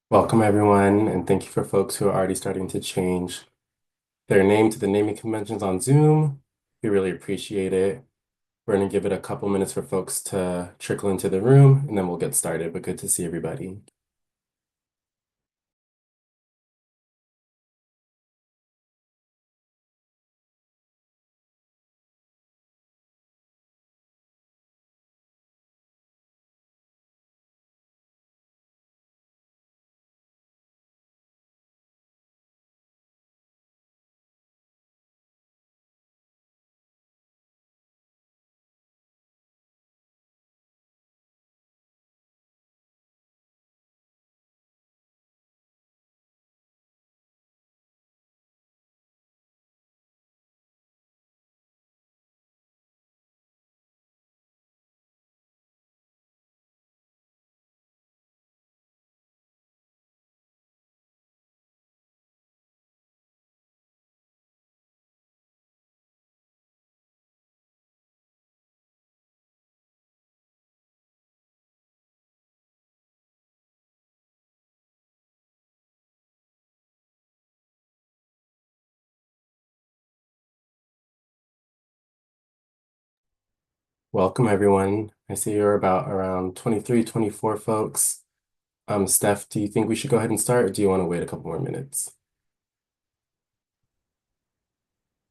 Welcome, everyone, and thank you for folks who are already starting to change their name to the naming conventions on Zoom. We really appreciate it. We're going to give it a couple minutes for folks to trickle into the room, and then we'll get started, but good to see everybody. Welcome, everyone. I see you're about around 23, 24 folks. Steph, do you think we should go ahead and start, or do you want to wait a couple more minutes?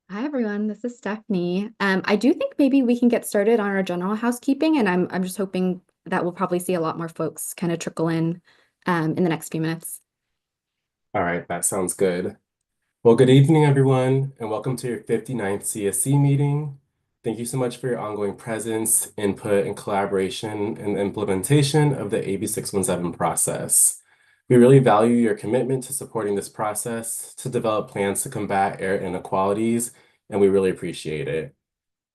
Hi everyone, this is Stephanie. I do think maybe we can get started on our general housekeeping, and I'm just hoping that we'll probably see a lot more folks kind of trickle in the next few minutes. All right, that sounds good. Well, good evening, everyone, and welcome to your 59th CSC meeting. Thank you so much for your ongoing presence, input, and collaboration in the implementation of the AB617 process. We really value your commitment to supporting this process to develop plans to combat air inequalities, and we really appreciate it.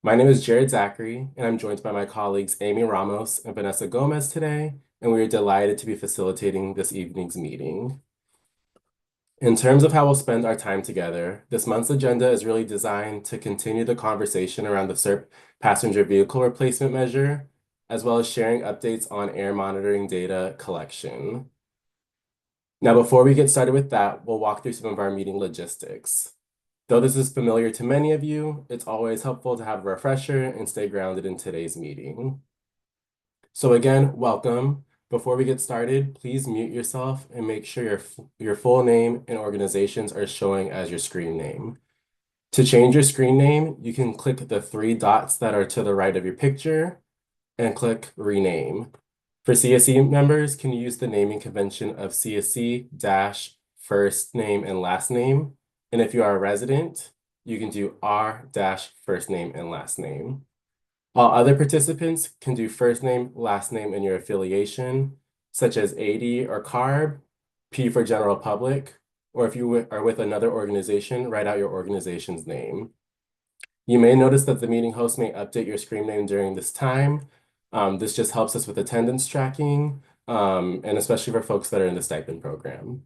My name is Jared Zachary, and I'm joined by my colleagues Amy Ramos and Vanessa Gomez today, and we are delighted to be facilitating this evening's meeting. In terms of how we'll spend our time together, this month's agenda is really designed to continue the conversation around the CERP passenger vehicle replacement measure, as well as sharing updates on air monitoring data collection. Now, before we get started with that, we'll walk through some of our meeting logistics. Though this is familiar to many of you, it's always helpful to have a refresher and stay grounded in today's meeting. So again, welcome. Before we get started, please mute yourself and make sure your full name and organizations are showing as your screen name. To change your screen name, you can click the three dots that are to the right of your picture and click Rename. For CSC members, can you use the naming convention of CSC dash first name and last name? And if you are a resident, you can do R dash first name and last name. All other participants can do first name, last name, and your affiliation, such as AD or CARB, P for general public, or if you are with another organization, write out your organization's name. You may notice that the meeting host may update your screen name during this time. This just helps us with attendance tracking, and especially for folks that are in the stipend program.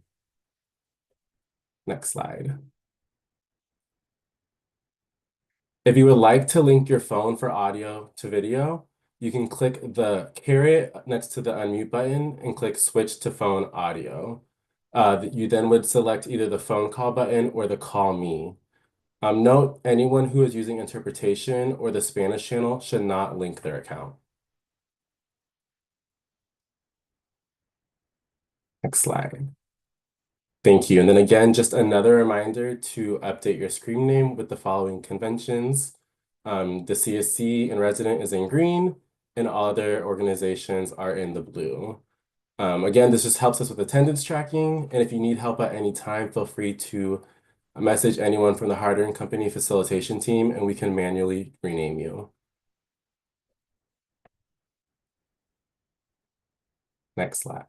Next slide. If you would like to link your phone for audio to video, you can click the caret next to the unmute button and click switch to phone audio. You then would select either the phone call button or the call me. Note, anyone who is using interpretation or the Spanish channel should not link their account. Next slide. Thank you. And then again, just another reminder to update your screen name with the following conventions. The CSC and resident is in green, and all other organizations are in the blue. Again, this just helps us with attendance tracking, and if you need help at any time, feel free to message anyone from the Harder and Company facilitation team, and we can manually rename you. Next slide.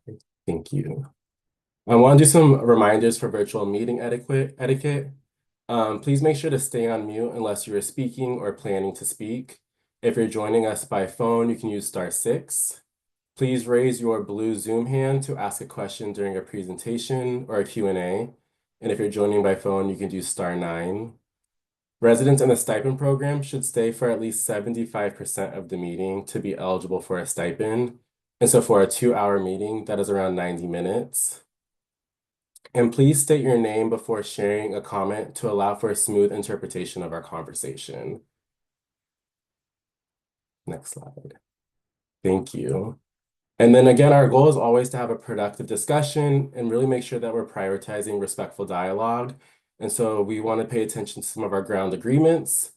Thank you. I want to do some reminders for virtual meeting etiquette. Please make sure to stay on mute unless you are speaking or planning to speak. If you're joining us by phone, you can use *6. Please raise your blue Zoom hand to ask a question during a presentation or a Q&A. And if you're joining by phone, you can do *9. Residents in the stipend program should stay for at least 75% of the meeting to be eligible for a stipend. And so for a 2-hour meeting, that is around 90 minutes. And please state your name before sharing a comment to allow for a smooth interpretation of our conversation. Next slide. Thank you. And then again, our goal is always to have a productive discussion and really make sure that we're prioritizing respectful dialogue. And so we want to pay attention to some of our ground agreements.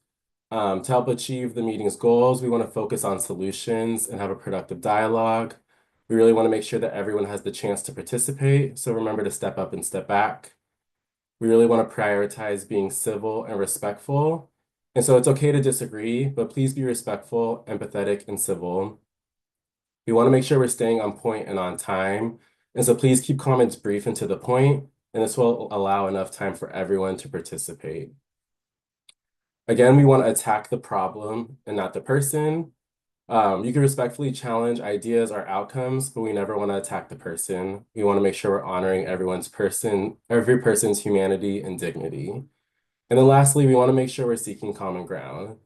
To help achieve the meeting's goals, we want to focus on solutions and have a productive dialogue. We really want to make sure that everyone has the chance to participate. So remember to step up and step back. We really want to prioritize being civil and respectful. And so it's okay to disagree, but please be respectful, empathetic, and civil. We want to make sure we're staying on point and on time. And so please keep comments brief and to the point, and this will allow enough time for everyone to participate. Again, we want to attack the problem and not the person. You can respectfully challenge ideas or outcomes, but we never want to attack the person. We want to make sure we're honoring every person's humanity and dignity. And then lastly, we want to make sure we're seeking common ground.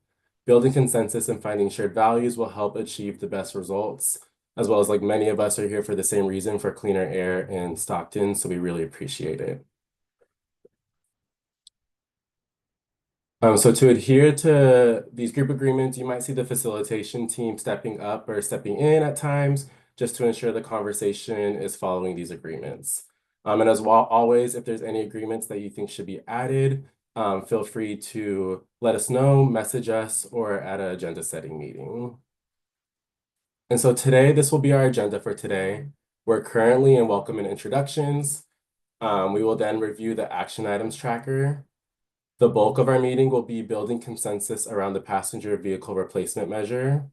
Building consensus and finding shared values will help achieve the best results, as well as like many of us are here for the same reason, for cleaner air in Stockton, so we really appreciate it. So to adhere to these group agreements, you might see the facilitation team stepping up or stepping in at times just to ensure the conversation is following these agreements. And as well, always, if there's any agreements that you think should be added, feel free to let us know, message us, or at an agenda setting meeting. And so today, this will be our agenda for today. We're currently in welcome and introductions. We will then review the action items tracker. The bulk of our meeting will be building consensus around the passenger vehicle replacement measure.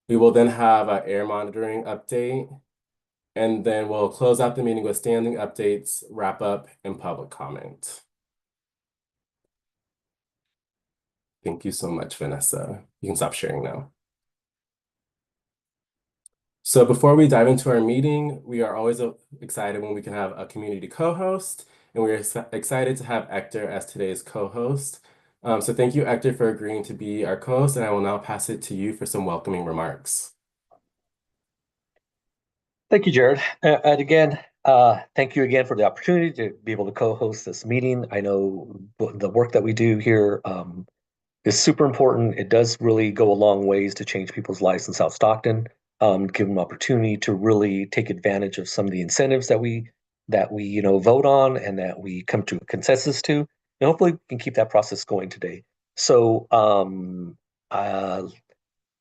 We will then have an air monitoring update, and then we'll close out the meeting with standing updates, wrap up, and public comment. Thank you so much, Vanessa. You can stop sharing now. So before we dive into our meeting, we are always excited when we can have a community co-host, and we're excited to have Hector as today's co-host. So thank you, Hector, for agreeing to be our co-host, and I will now pass it to you for some welcoming remarks. Thank you, Jared. And again, thank you again for the opportunity to be able to co-host this meeting. I know the work that we do here is super important. It does really go a long ways to change people's lives in South Stockton, give them opportunity to really take advantage of some of the incentives that we vote on and that we come to a consensus to. And hopefully we can keep that process going today. So other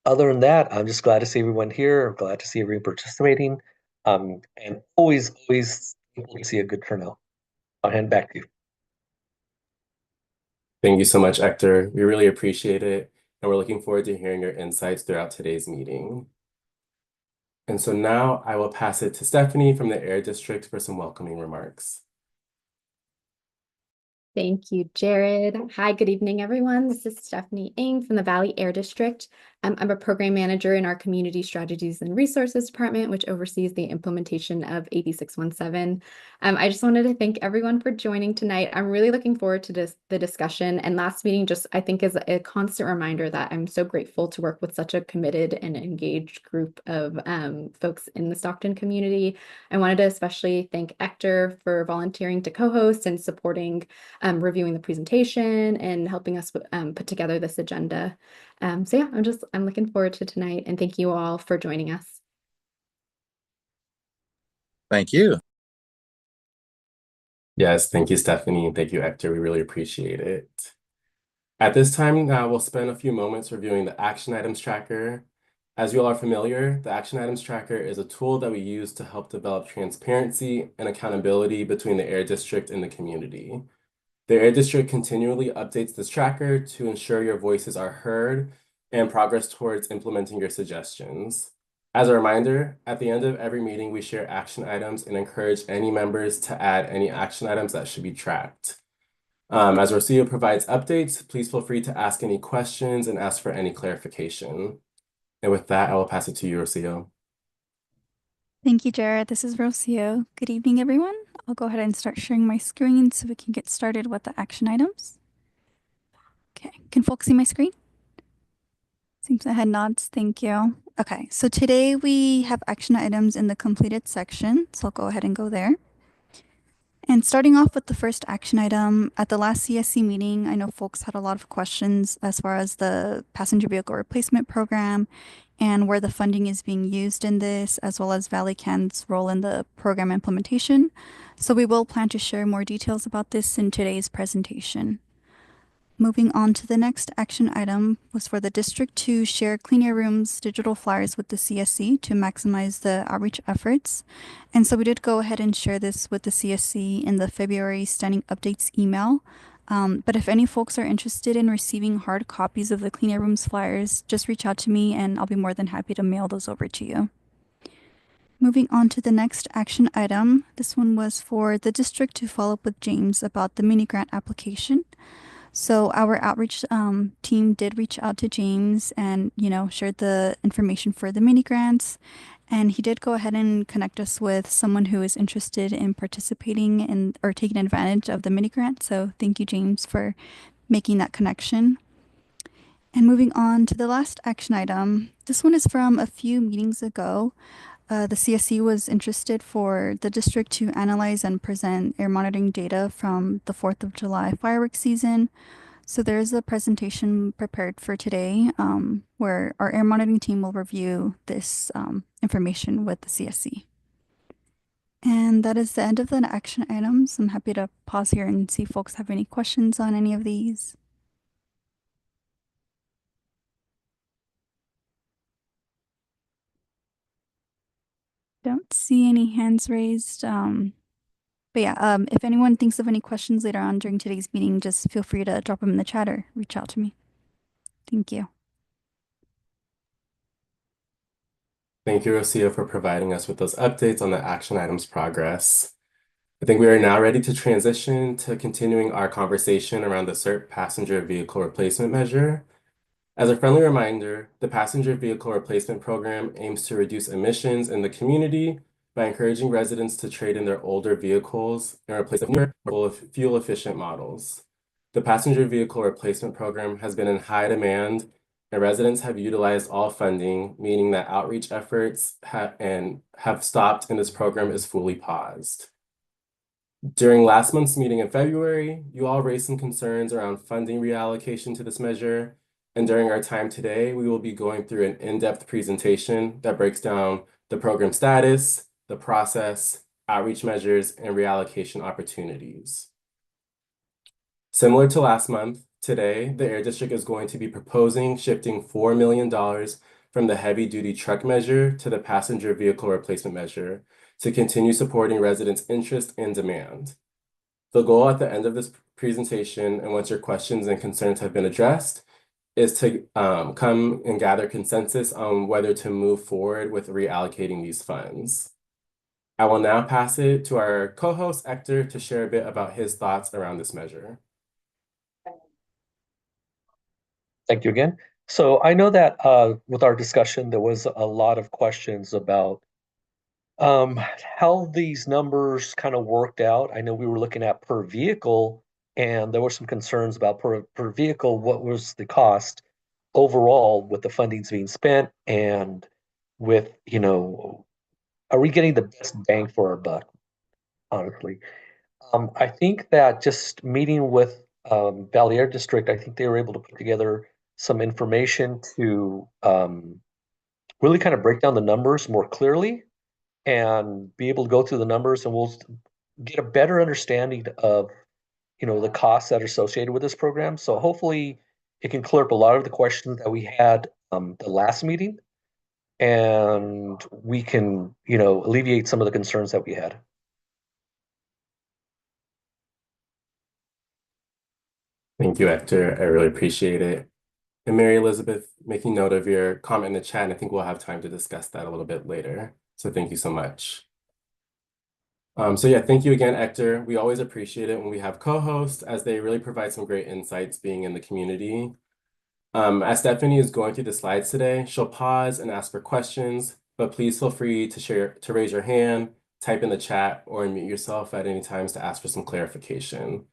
than that, I'm just glad to see everyone here. I'm glad to see everyone participating. And always thankful to see a good turnout. I'll hand back to you. Thank you so much, Hector. We really appreciate it, and we're looking forward to hearing your insights throughout today's meeting. And so now I will pass it to Stephanie from the Air District for some welcoming remarks. Thank you, Jared. Hi, good evening, everyone. This is Stephanie Ng from the Valley Air District. I'm a program manager in our Community Strategies and Resources Department, which oversees the implementation of AB617. I just wanted to thank everyone for joining tonight. I'm really looking forward to the discussion. And last meeting just, I think, is a constant reminder that I'm so grateful to work with such a committed and engaged group of folks in the Stockton community. I wanted to especially thank Hector for volunteering to co-host and supporting reviewing the presentation and helping us put together this agenda. So yeah, I'm looking forward to tonight, and thank you all for joining us. Thank you. Yes, thank you, Stephanie. Thank you, Hector. We really appreciate it. At this time, now we'll spend a few moments reviewing the action items tracker. As you all are familiar, the action items tracker is a tool that we use to help develop transparency and accountability between the Air District and the community. The Air District continually updates this tracker to ensure your voices are heard and progress towards implementing your suggestions. As a reminder, at the end of every meeting, we share action items and encourage any members to add any action items that should be tracked. As Rocio provides updates, please feel free to ask any questions and ask for any clarification. And with that, I will pass it to you, Rocio. Thank you, Jared. This is Rocio. Good evening, everyone. I'll go ahead and start sharing my screen so we can get started with the action items. Okay, can folks see my screen? Seems the head nods. Thank you. Okay, so today we have action items in the completed section, so I'll go ahead and go there. And starting off with the first action item, at the last CSC meeting, I know folks had a lot of questions as far as the passenger vehicle replacement program and where the funding is being used in this, as well as Valley Can's role in the program implementation. So we will plan to share more details about this in today's presentation. Moving on to the next action item was for the district to share Clean Air Room's digital flyers with the CSC to maximize the outreach efforts. And so we did go ahead and share this with the CSC in the February standing updates email. But if any folks are interested in receiving hard copies of the Clean Air Room's flyers, just reach out to me and I'll be more than happy to mail those over to you. Moving on to the next action item, this one was for the district to follow up with James about the mini grant application. So our outreach team did reach out to James and, shared the information for the mini grants. And he did go ahead and connect us with someone who is interested in participating in or taking advantage of the mini grant. So thank you, James, for making that connection. And moving on to the last action item, this one is from a few meetings ago. The CSC was interested for the district to analyze and present air monitoring data from the 4th of July fireworks season. So there's a presentation prepared for today where our air monitoring team will review this information with the CSC. And that is the end of the action items. I'm happy to pause here and see if folks have any questions on any of these. Don't see any hands raised. But yeah, if anyone thinks of any questions later on during today's meeting, just feel free to drop them in the chat or reach out to me. Thank you. Thank you, Rocio, for providing us with those updates on the action items progress. I think we are now ready to transition to continuing our conversation around the CERT passenger vehicle replacement measure. As a friendly reminder, the passenger vehicle replacement program aims to reduce emissions in the community by encouraging residents to trade in their older vehicles and replace them with newer, fuel-efficient models. The passenger vehicle replacement program has been in high demand, and residents have utilized all funding, meaning that outreach efforts have stopped and this program is fully paused. During last month's meeting in February, you all raised some concerns around funding reallocation to this measure. And during our time today, we will be going through an in-depth presentation that breaks down the program status, the process, outreach measures, and reallocation opportunities. Similar to last month, today, the Air District is going to be proposing shifting $4 million from the heavy-duty truck measure to the passenger vehicle replacement measure to continue supporting residents' interest and demand. The goal at the end of this presentation, and once your questions and concerns have been addressed, is to come and gather consensus on whether to move forward with reallocating these funds. I will now pass it to our co-host, Hector, to share a bit about his thoughts around this measure. Thank you again. So I know that with our discussion, there was a lot of questions about how these numbers kind of worked out. I know we were looking at per vehicle, and there were some concerns about per vehicle, what was the cost overall with the fundings being spent and with, are we getting the best bang for our buck, honestly? I think that just meeting with Valley Air District, I think they were able to put together some information to really kind of break down the numbers more clearly and be able to go through the numbers, and we'll get a better understanding of, the costs that are associated with this program. So hopefully it can clear up a lot of the questions that we had the last meeting, and we can, alleviate some of the concerns that we had. Thank you, Hector. I really appreciate it. And Mary Elizabeth, making note of your comment in the chat, and I think we'll have time to discuss that a little bit later. So thank you so much. So yeah, thank you again, Hector. We always appreciate it when we have co-hosts, as they really provide some great insights being in the community. As Stephanie is going through the slides today, she'll pause and ask for questions, but please feel free to raise your hand, type in the chat, or unmute yourself at any times to ask for some clarification.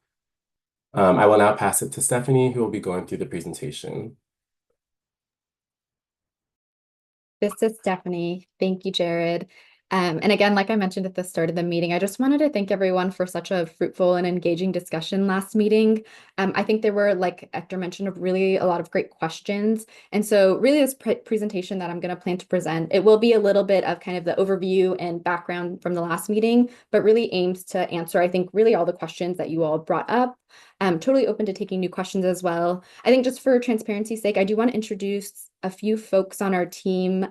I will now pass it to Stephanie, who will be going through the presentation. This is Stephanie. Thank you, Jared. And again, like I mentioned at the start of the meeting, I just wanted to thank everyone for such a fruitful and engaging discussion last meeting. I think there were, like Hector mentioned, a lot of great questions. And so really this presentation that I'm going to plan to present, it will be a little bit of kind of the overview and background from the last meeting, but really aims to answer, I think, really all the questions that you all brought up. I'm totally open to taking new questions as well. I think just for transparency's sake, I do want to introduce a few folks on our team.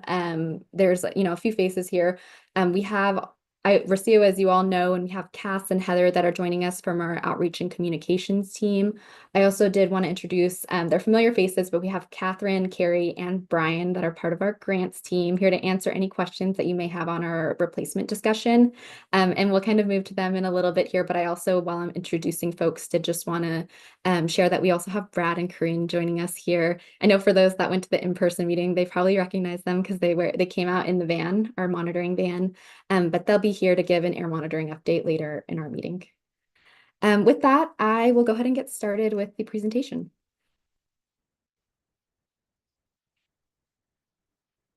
There's, a few faces here. We have Rocio, as you all know, and we have Cass and Heather that are joining us from our outreach and communications team. I also did want to introduce, they're familiar faces, but we have Catherine, Carrie, and Brian that are part of our grants team here to answer any questions that you may have on our replacement discussion. And we'll kind of move to them in a little bit here, but I also, while I'm introducing folks, did just want to share that we also have Brad and Corinne joining us here. I know for those that went to the in-person meeting, they probably recognize them because they came out in the van, our monitoring van, but they'll be here to give an air monitoring update later in our meeting. With that, I will go ahead and get started with the presentation.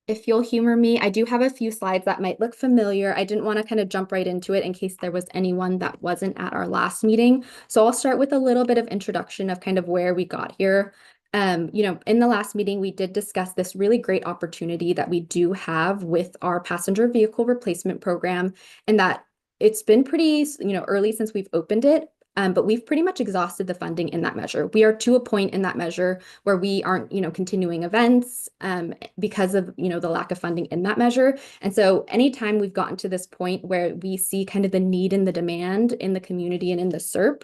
If you'll humor me, I do have a few slides that might look familiar. I didn't want to kind of jump right into it in case there was anyone that wasn't at our last meeting. So I'll start with a little bit of introduction of kind of where we got here. In the last meeting, we did discuss this really great opportunity that we do have with our passenger vehicle replacement program, and that it's been pretty, early since we've opened it. But we've pretty much exhausted the funding in that measure. We are to a point in that measure where we aren't, continuing events because of, the lack of funding in that measure. And so anytime we've gotten to this point where we see kind of the need and the demand in the community and in the SERP,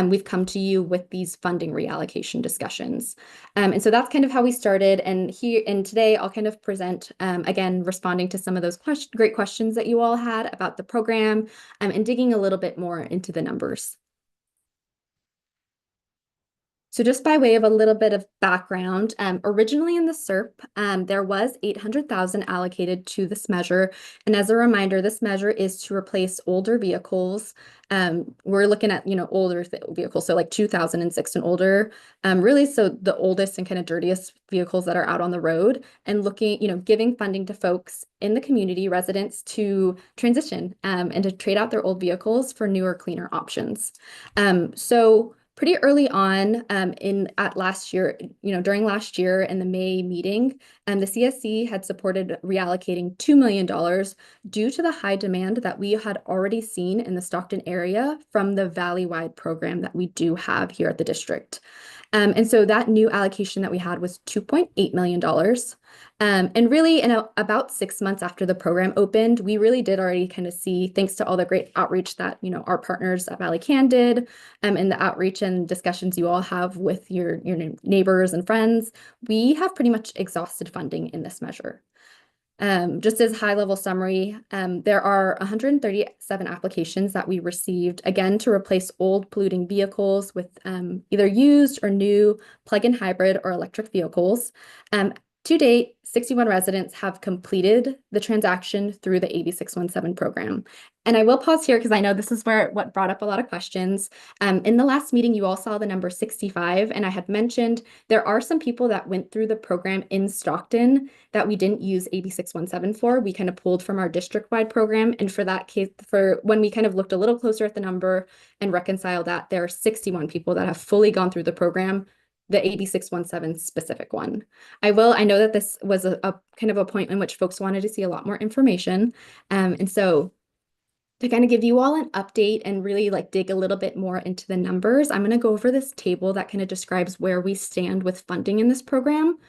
we've come to you with these funding reallocation discussions. And so that's kind of how we started. And today I'll kind of present, again, responding to some of those great questions that you all had about the program and digging a little bit more into the numbers. So just by way of a little bit of background, originally in the SERP, there was 800,000 allocated to this measure. And as a reminder, this measure is to replace older vehicles. We're looking at, older vehicles, so like 2006 and older, really. So the oldest and kind of dirtiest vehicles that are out on the road, and looking, giving funding to folks in the community, residents, to transition and to trade out their old vehicles for newer, cleaner options. So pretty early on last year, during last year in the May meeting, the CSC had supported reallocating $2 million due to the high demand that we had already seen in the Stockton area from the valley-wide program that we do have here at the district. And so that new allocation that we had was $2.8 million. And really, about 6 months after the program opened, we really did already kind of see, thanks to all the great outreach that, our partners at Valley Can did, and the outreach and discussions you all have with your neighbors and friends, we have pretty much exhausted funding in this measure. Just as high-level summary, there are 137 applications that we received, again, to replace old polluting vehicles with either used or new plug-in hybrid or electric vehicles. To date, 61 residents have completed the transaction through the AB617 program. And I will pause here because I know this is what brought up a lot of questions. In the last meeting, you all saw the number 65, and I had mentioned there are some people that went through the program in Stockton that we didn't use AB617 for. We kind of pulled from our district-wide program, and for that case, for when we kind of looked a little closer at the number and reconciled that, there are 61 people that have fully gone through the program, the AB617 specific one. I know that this was a kind of a point in which folks wanted to see a lot more information. And so to kind of give you all an update and really dig a little bit more into the numbers, I'm going to go over this table that kind of describes where we stand with funding in this program.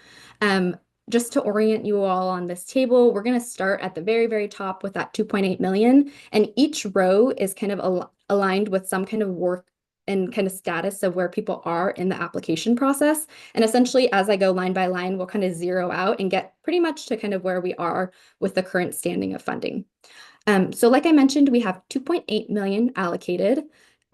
Just to orient you all on this table, we're going to start at the very, very top with that 2.8 million. And each row is kind of aligned with some kind of work and kind of status of where people are in the application process. And essentially, as I go line by line, we'll kind of zero out and get pretty much to kind of where we are with the current standing of funding. So like I mentioned, we have 2.8 million allocated,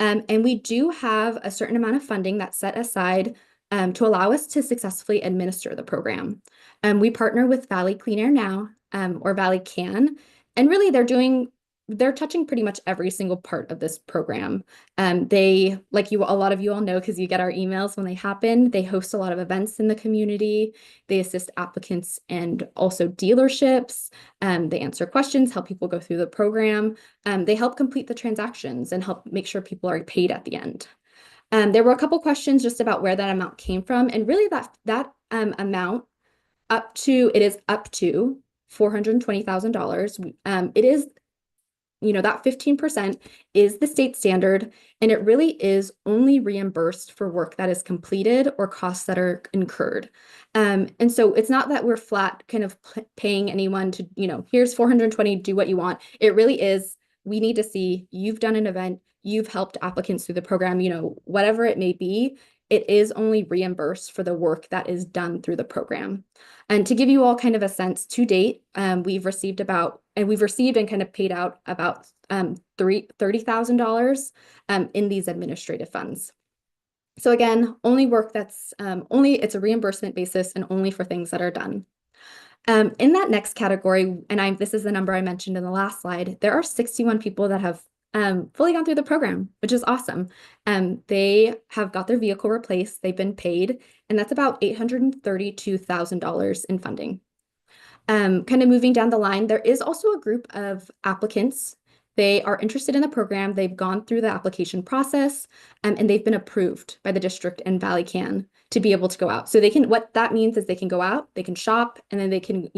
and we do have a certain amount of funding that's set aside to allow us to successfully administer the program. We partner with Valley Clean Air Now, or Valley Can, and really they're doing they're touching pretty much every single part of this program. They, like a lot of you all know, because you get our emails when they happen, they host a lot of events in the community. They assist applicants and also dealerships. They answer questions, help people go through the program. They help complete the transactions and help make sure people are paid at the end. There were a couple questions just about where that amount came from, and really that amount it is up to $420,000. It is, that 15% is the state standard, and it really is only reimbursed for work that is completed or costs that are incurred. And so it's not that we're flat kind of paying anyone to, here's 420, do what you want. It really is, we need to see you've done an event, you've helped applicants through the program, whatever it may be, it is only reimbursed for the work that is done through the program. And to give you all kind of a sense, to date, we've received and kind of paid out about $30,000 in these administrative funds. So again, only work that's it's a reimbursement basis and only for things that are done. In that next category, and this is the number I mentioned in the last slide, there are 61 people that have fully gone through the program, which is awesome. They have got their vehicle replaced, they've been paid, and that's about $832,000 in funding. Kind of moving down the line, there is also a group of applicants. They are interested in the program, they've gone through the application process, and they've been approved by the district and Valley Can to be able to go out. So what that means is they can go out, they can shop, and then they can,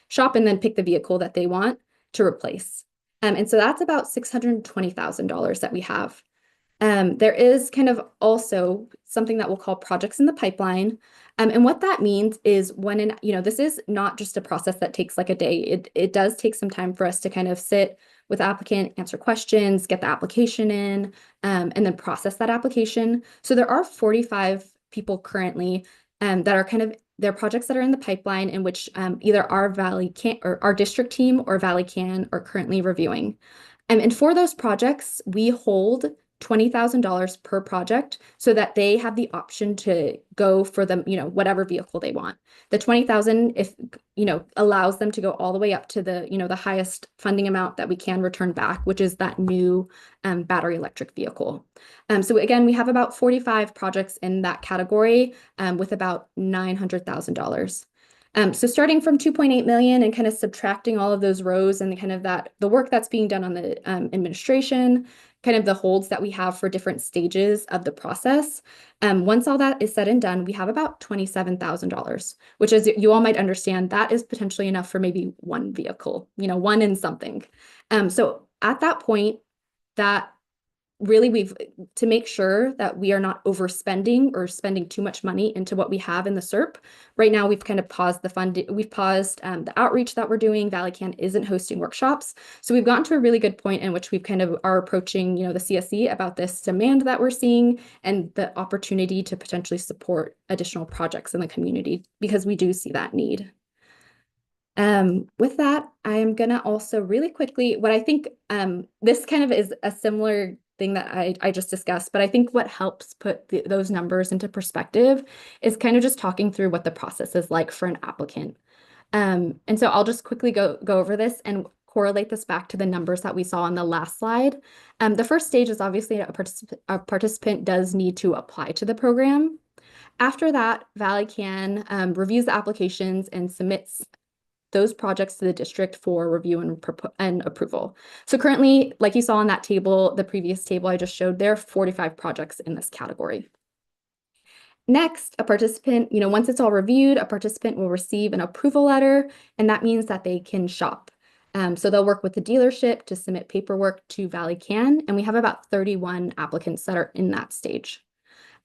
shop and then pick the vehicle that they want to replace. And so that's about $620,000 that we have. There is kind of also something that we'll call projects in the pipeline. And what that means is this is not just a process that takes like a day. It does take some time for us to kind of sit with the applicant, answer questions, get the application in, and then process that application. So there are 45 people currently that are they're projects that are in the pipeline in which either our Valley Can or our district team or Valley Can are currently reviewing. And for those projects, we hold $20,000 per project so that they have the option to go for them, whatever vehicle they want. The 20,000, allows them to go all the way up to the highest funding amount that we can return back, which is that new battery electric vehicle. So again, we have about 45 projects in that category with about $900,000. So starting from 2.8 million and kind of subtracting all of those rows and kind of the work that's being done on the administration, kind of the holds that we have for different stages of the process. Once all that is said and done, we have about $27,000, which, as you all might understand, that is potentially enough for maybe one vehicle, one in something. So at that point, that really to make sure that we are not overspending or spending too much money into what we have in the SERP. Right now, we've kind of paused the funding. We've paused the outreach that we're doing. Valley Can isn't hosting workshops. So we've gotten to a really good point in which we've kind of are approaching, the CSC about this demand that we're seeing and the opportunity to potentially support additional projects in the community because we do see that need. With that, I am gonna also really quickly, what I think this kind of is a similar thing that I just discussed, but I think what helps put those numbers into perspective is kind of just talking through what the process is like for an applicant. And so I'll just quickly go over this and correlate this back to the numbers that we saw on the last slide. The first stage is obviously a participant does need to apply to the program. After that, Valley Can reviews the applications and submits those projects to the district for review and approval. So currently, like you saw on that table, the previous table I just showed, there are 45 projects in this category. Next, a participant, once it's all reviewed, a participant will receive an approval letter, and that means that they can shop. So they'll work with the dealership to submit paperwork to Valley Can, and we have about 31 applicants that are in that stage.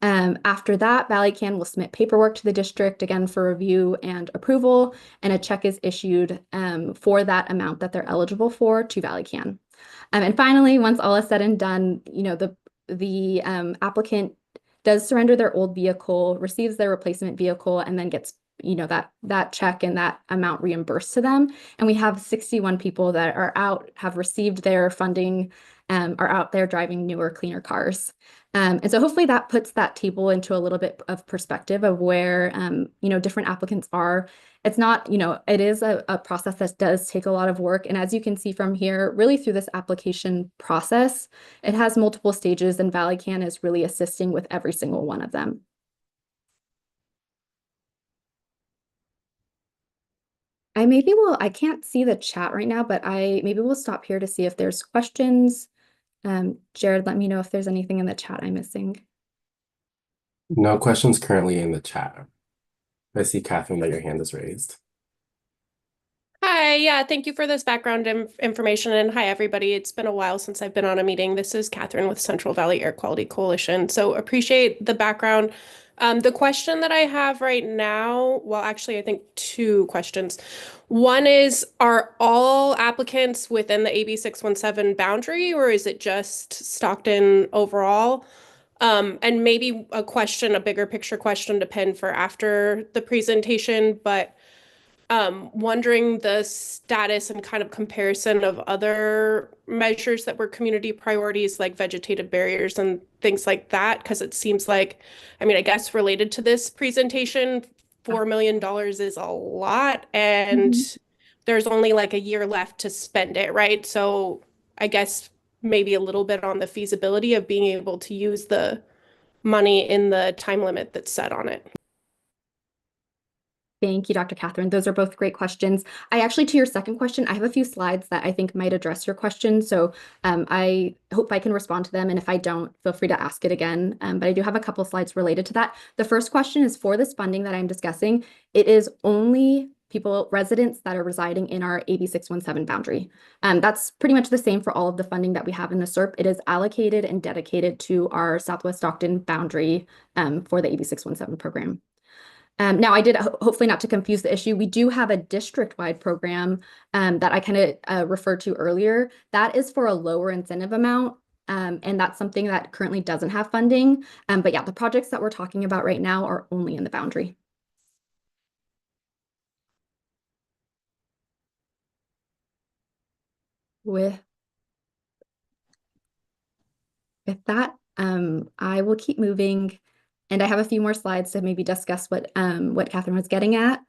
After that, Valley Can will submit paperwork to the district again for review and approval, and a check is issued for that amount that they're eligible for to Valley Can. And finally, once all is said and done, the applicant does surrender their old vehicle, receives their replacement vehicle, and then gets that check and that amount reimbursed to them. And we have 61 people that are out, have received their funding, are out there driving newer, cleaner cars. And so hopefully that puts that table into a little bit of perspective of where, different applicants are it's not, it is a process that does take a lot of work. And as you can see from here, really through this application process, it has multiple stages and ValleyCan is really assisting with every single one of them. I can't see the chat right now, but maybe we'll stop here to see if there's questions. Jared, let me know if there's anything in the chat I'm missing. No questions currently in the chat. I see, Catherine, that your hand is raised. Hi, yeah, thank you for this background information, and hi, everybody. It's been a while since I've been on a meeting. This is Catherine with Central Valley Air Quality Coalition, so appreciate the background. The question that I have right now, well, actually, I think two questions. One is, are all applicants within the AB617 boundary, or is it just Stockton overall? And maybe a bigger picture question to pin for after the presentation, but wondering the status and kind of comparison of other measures that were community priorities like vegetative barriers and things like that, because it seems like, I mean, I guess related to this presentation, $4 million is a lot, and there's only like a year left to spend it, right? So I guess maybe a little bit on the feasibility of being able to use the money in the time limit that's set on it. Thank you, Dr. Catherine. Those are both great questions. To your second question, I have a few slides that I think might address your question. So I hope I can respond to them. And if I don't, feel free to ask it again. But I do have a couple slides related to that. The first question is for this funding that I'm discussing. It is only residents that are residing in our AB617 boundary. That's pretty much the same for all of the funding that we have in the SERP. It is allocated and dedicated to our Southwest Stockton boundary for the AB617 program. Now, hopefully not to confuse the issue, we do have a district-wide program that I kind of referred to earlier. That is for a lower incentive amount, and that's something that currently doesn't have funding. But yeah, the projects that we're talking about right now are only in the boundary. With that, I will keep moving. And I have a few more slides to maybe discuss what Catherine was getting at.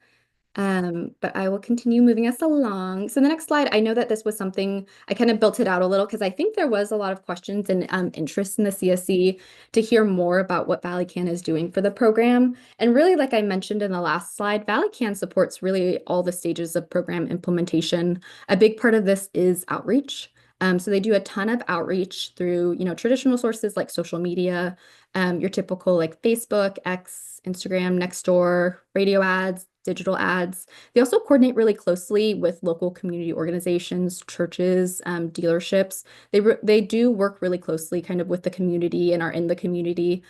But I will continue moving us along. So the next slide, I know that this was something, I kind of built it out a little because I think there was a lot of questions and interest in the CSC to hear more about what ValleyCan is doing for the program. And really, like I mentioned in the last slide, ValleyCan supports really all the stages of program implementation. A big part of this is outreach. So they do a ton of outreach through, traditional sources like social media, your typical like Facebook, X, Instagram, Nextdoor, radio ads, digital ads. They also coordinate really closely with local community organizations, churches, dealerships. They do work really closely kind of with the community and are in the community,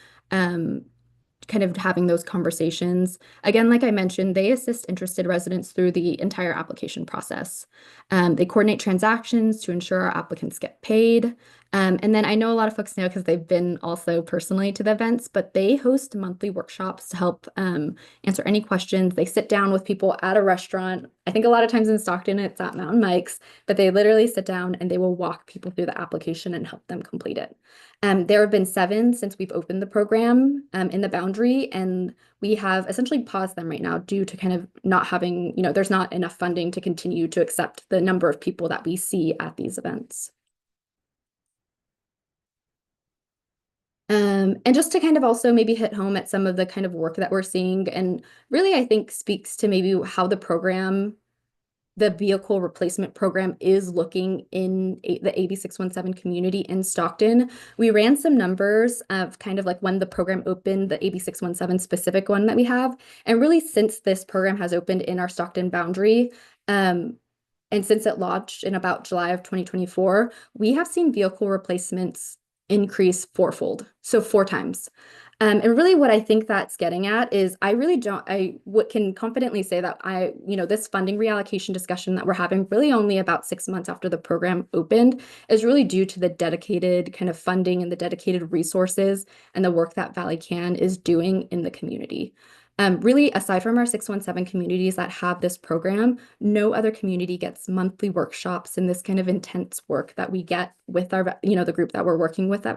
kind of having those conversations. Again, like I mentioned, they assist interested residents through the entire application process. They coordinate transactions to ensure our applicants get paid. And then I know a lot of folks know because they've been also personally to the events, but they host monthly workshops to help answer any questions. They sit down with people at a restaurant. I think a lot of times in Stockton, it's at Mountain Mike's, but they literally sit down and they will walk people through the application and help them complete it. There have been 7 since we've opened the program in the boundary, and we have essentially paused them right now due to kind of not having, there's not enough funding to continue to accept the number of people that we see at these events. And just to kind of also maybe hit home at some of the kind of work that we're seeing, and really I think speaks to maybe how the vehicle replacement program is looking in the AB617 community in Stockton. We ran some numbers of kind of like when the program opened, the AB617 specific one that we have. And really since this program has opened in our Stockton boundary, and since it launched in about July of 2024, we have seen vehicle replacements increase 4-fold, so 4 times. And really what I think that's getting at is what can confidently say that this funding reallocation discussion that we're having really only about 6 months after the program opened is really due to the dedicated kind of funding and the dedicated resources and the work that ValleyCan is doing in the community. Really, aside from our 617 communities that have this program, no other community gets monthly workshops and this kind of intense work that we get with our, the group that we're working with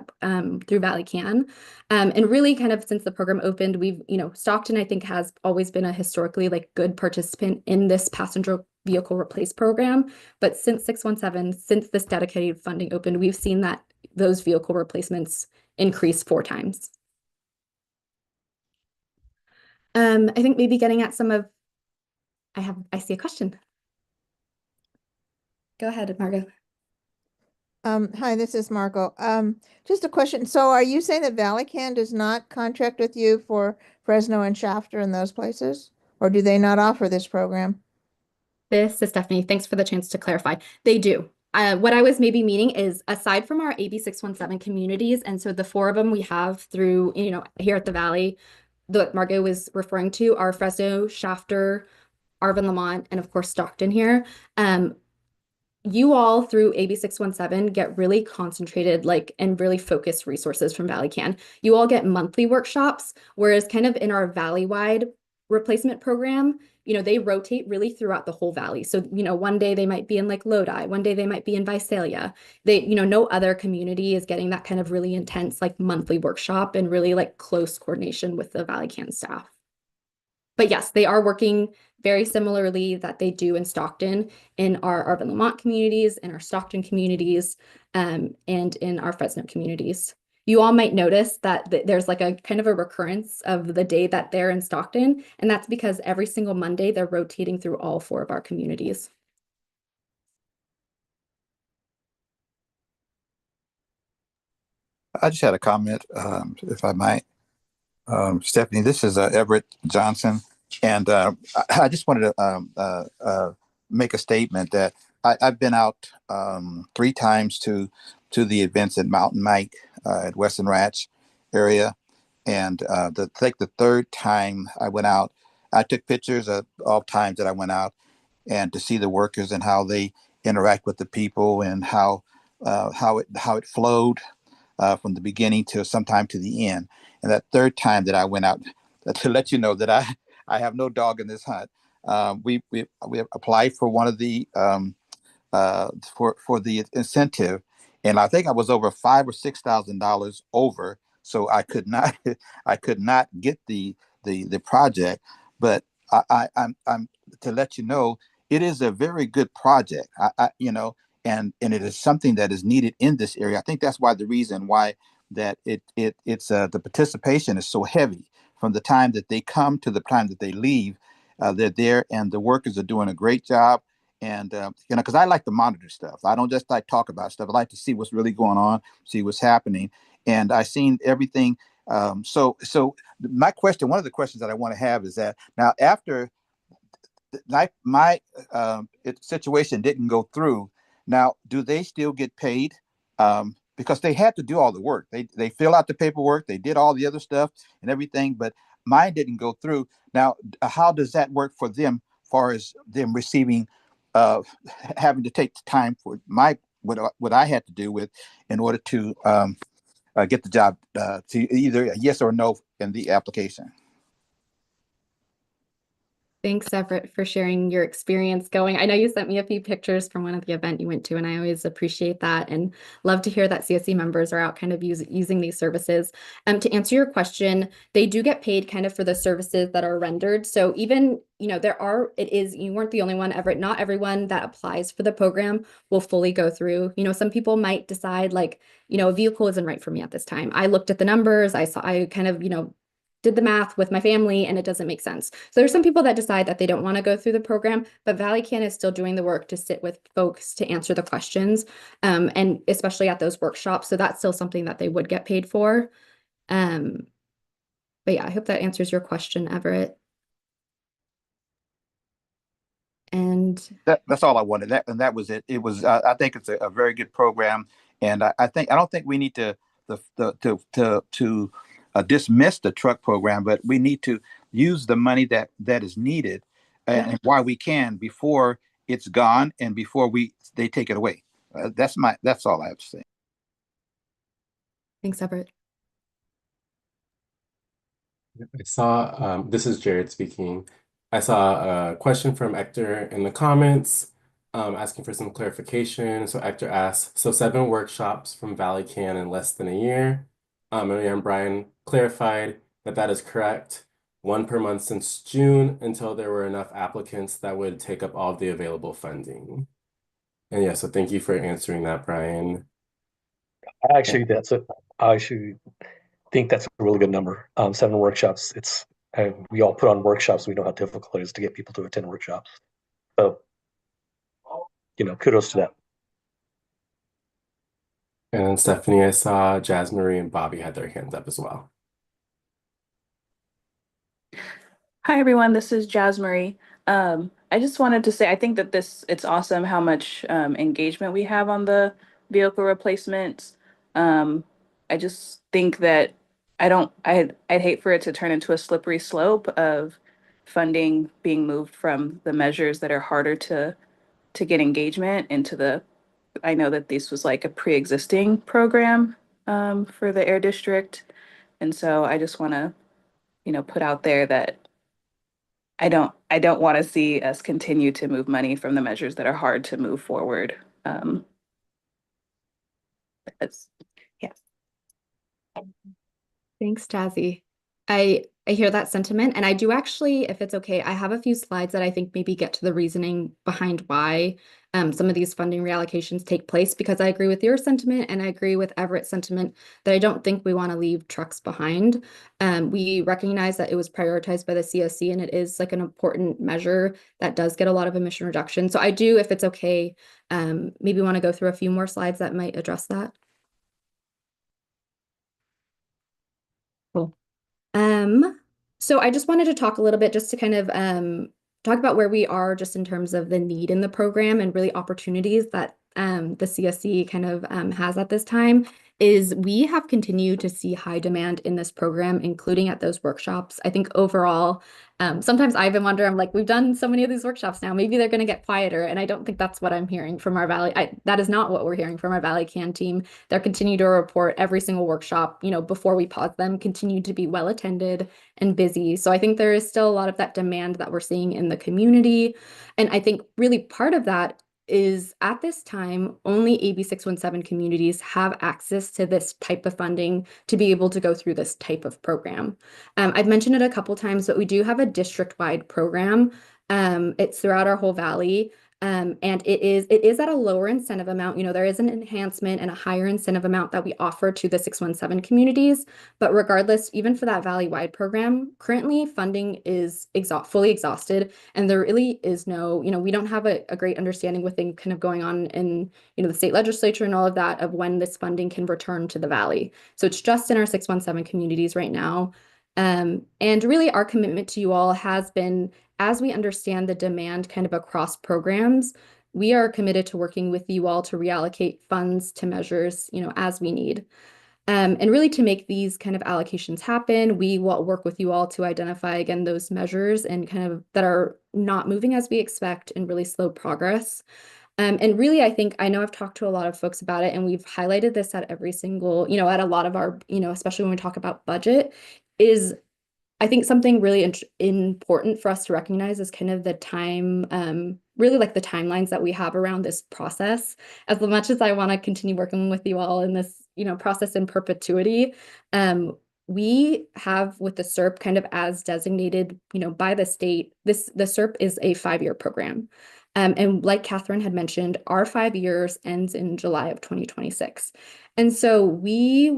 through Valley Can. And really kind of since the program opened, we've, Stockton, I think, has always been a historically like good participant in this passenger vehicle replace program. But since 617, since this dedicated funding opened, we've seen that those vehicle replacements increase 4 times. I think maybe getting at some of, I see a question. Go ahead, Margot. Hi, this is Margot. Just a question. So are you saying that Valley Can does not contract with you for Fresno and Shafter and those places? Or do they not offer this program? This is Stephanie. Thanks for the chance to clarify. They do. What I was maybe meaning is aside from our AB617 communities, and so the 4 of them we have through, here at the Valley, that Margot was referring to are Fresno, Shafter, Arvin, Lamont, and of course Stockton here. You all through AB617 get really concentrated and really focused resources from Valley Can. You all get monthly workshops, whereas kind of in our valley-wide replacement program, they rotate really throughout the whole valley. So, one day they might be in like Lodi, one day they might be in Visalia. No other community is getting that kind of really intense like monthly workshop and really like close coordination with the Valley Can staff. But yes, they are working very similarly that they do in Stockton, in our Arvin Lamont communities, in our Stockton communities, and in our Fresno communities. You all might notice that there's like a kind of a recurrence of the day that they're in Stockton, and that's because every single Monday they're rotating through all 4 of our communities. I just had a comment, if I might. Stephanie, this is Everett Johnson, and I just wanted to make a statement that I've been out 3 times to the events at Mountain Mike at Western Ranch area, and I think the 3rd time I went out, I took pictures of all times that I went out, and to see the workers and how they interact with the people and how it flowed from the beginning to sometime to the end. And that 3rd time that I went out, to let you know that I have no dog in this hunt. We applied for one of the for the incentive, and I think I was over $5,000 or $6,000 over, so I could not I could not get the project. But I'm to let you know, it is a very good project. And it is something that is needed in this area. I think that's why the reason why that it's the participation is so heavy from the time that they come to the time that they leave. They're there, and the workers are doing a great job. And because I like to monitor stuff. I don't just like talk about stuff. I like to see what's really going on, see what's happening. And I've seen everything. So my question, one of the questions that I want to have is that now after my situation didn't go through, now do they still get paid? Because they had to do all the work. They fill out the paperwork, they did all the other stuff and everything, but mine didn't go through. Now, how does that work for them, as far as them receiving, having to take the time for what I had to do with in order to get the job to either a yes or no in the application? Thanks, Everett, for sharing your experience going. I know you sent me a few pictures from one of the event you went to, and I always appreciate that and love to hear that CSC members are out kind of using these services. To answer your question, they do get paid kind of for the services that are rendered. So even, you weren't the only one, Everett. Not everyone that applies for the program will fully go through. Some people might decide like, a vehicle isn't right for me at this time. I looked at the numbers, I kind of, did the math with my family and it doesn't make sense. So there's some people that decide that they don't want to go through the program, but Valley Can is still doing the work to sit with folks to answer the questions, and especially at those workshops. So that's still something that they would get paid for. But yeah, I hope that answers your question, Everett. And that's all I wanted. That was it. It was. I think it's a very good program, and I don't think we need to dismiss the truck program, but we need to use the money that is needed and while we can before it's gone and before they take it away. That's all I have to say. Thanks, Everett. I saw, this is Jared speaking. I saw a question from Hector in the comments, asking for some clarification. So Hector asks, so 7 workshops from Valley Can in less than a year. And Brian clarified that that is correct. 1 per month since June until there were enough applicants that would take up all of the available funding. And yeah, so thank you for answering that, Brian. Actually, I actually think that's a really good number. 7 workshops. We all put on workshops. We know how difficult it is to get people to attend workshops. So, kudos to that. And then Stephanie, I saw Jazz Marie and Bobby had their hands up as well. Hi, everyone. This is Jazz Marie. I just wanted to say I think that it's awesome how much engagement we have on the vehicle replacements. I just think that I'd hate for it to turn into a slippery slope of funding being moved from the measures that are harder to get engagement into I know that this was like a pre-existing program for the Air District. And so I just want to, put out there that I don't want to see us continue to move money from the measures that are hard to move forward. That's, yeah. Thanks, Jazzy. I hear that sentiment, and I do actually, if it's okay, I have a few slides that I think maybe get to the reasoning behind why some of these funding reallocations take place, because I agree with your sentiment and I agree with Everett's sentiment that I don't think we want to leave trucks behind. We recognize that it was prioritized by the CSC and it is like an important measure that does get a lot of emission reduction. So I do, if it's okay, maybe want to go through a few more slides that might address that. Cool. So I just wanted to talk a little bit just to kind of talk about where we are just in terms of the need in the program and really opportunities that the CSC kind of has at this time. Is we have continued to see high demand in this program, including at those workshops. I think overall, sometimes I even wonder, I'm like, we've done so many of these workshops now, maybe they're going to get quieter. And I don't think that's what I'm hearing from our Valley. That is not what we're hearing from our Valley CAN team. They're continuing to report every single workshop, before we pause them, continue to be well attended and busy. So I think there is still a lot of that demand that we're seeing in the community. And I think really part of that is at this time, only AB617 communities have access to this type of funding to be able to go through this type of program. I've mentioned it a couple times, but we do have a district-wide program. It's throughout our whole valley. And it is at a lower incentive amount. There is an enhancement and a higher incentive amount that we offer to the 617 communities. But regardless, even for that valley-wide program, currently funding is fully exhausted. And there really is no, we don't have a great understanding with things kind of going on in, the state legislature and all of that of when this funding can return to the valley. So it's just in our 617 communities right now. And really our commitment to you all has been, as we understand the demand kind of across programs, we are committed to working with you all to reallocate funds to measures, as we need. And really to make these kind of allocations happen, we will work with you all to identify, again, those measures and kind of that are not moving as we expect and really slow progress. And really, I know I've talked to a lot of folks about it, and we've highlighted this at every single, at a lot of our, especially when we talk about budget, is I think something really important for us to recognize is kind of the time, really like the timelines that we have around this process. As much as I want to continue working with you all in this, process in perpetuity, we have with the SERP kind of as designated, by the state, the SERP is a 5-year program. And like Catherine had mentioned, our 5 years ends in July of 2026. And so we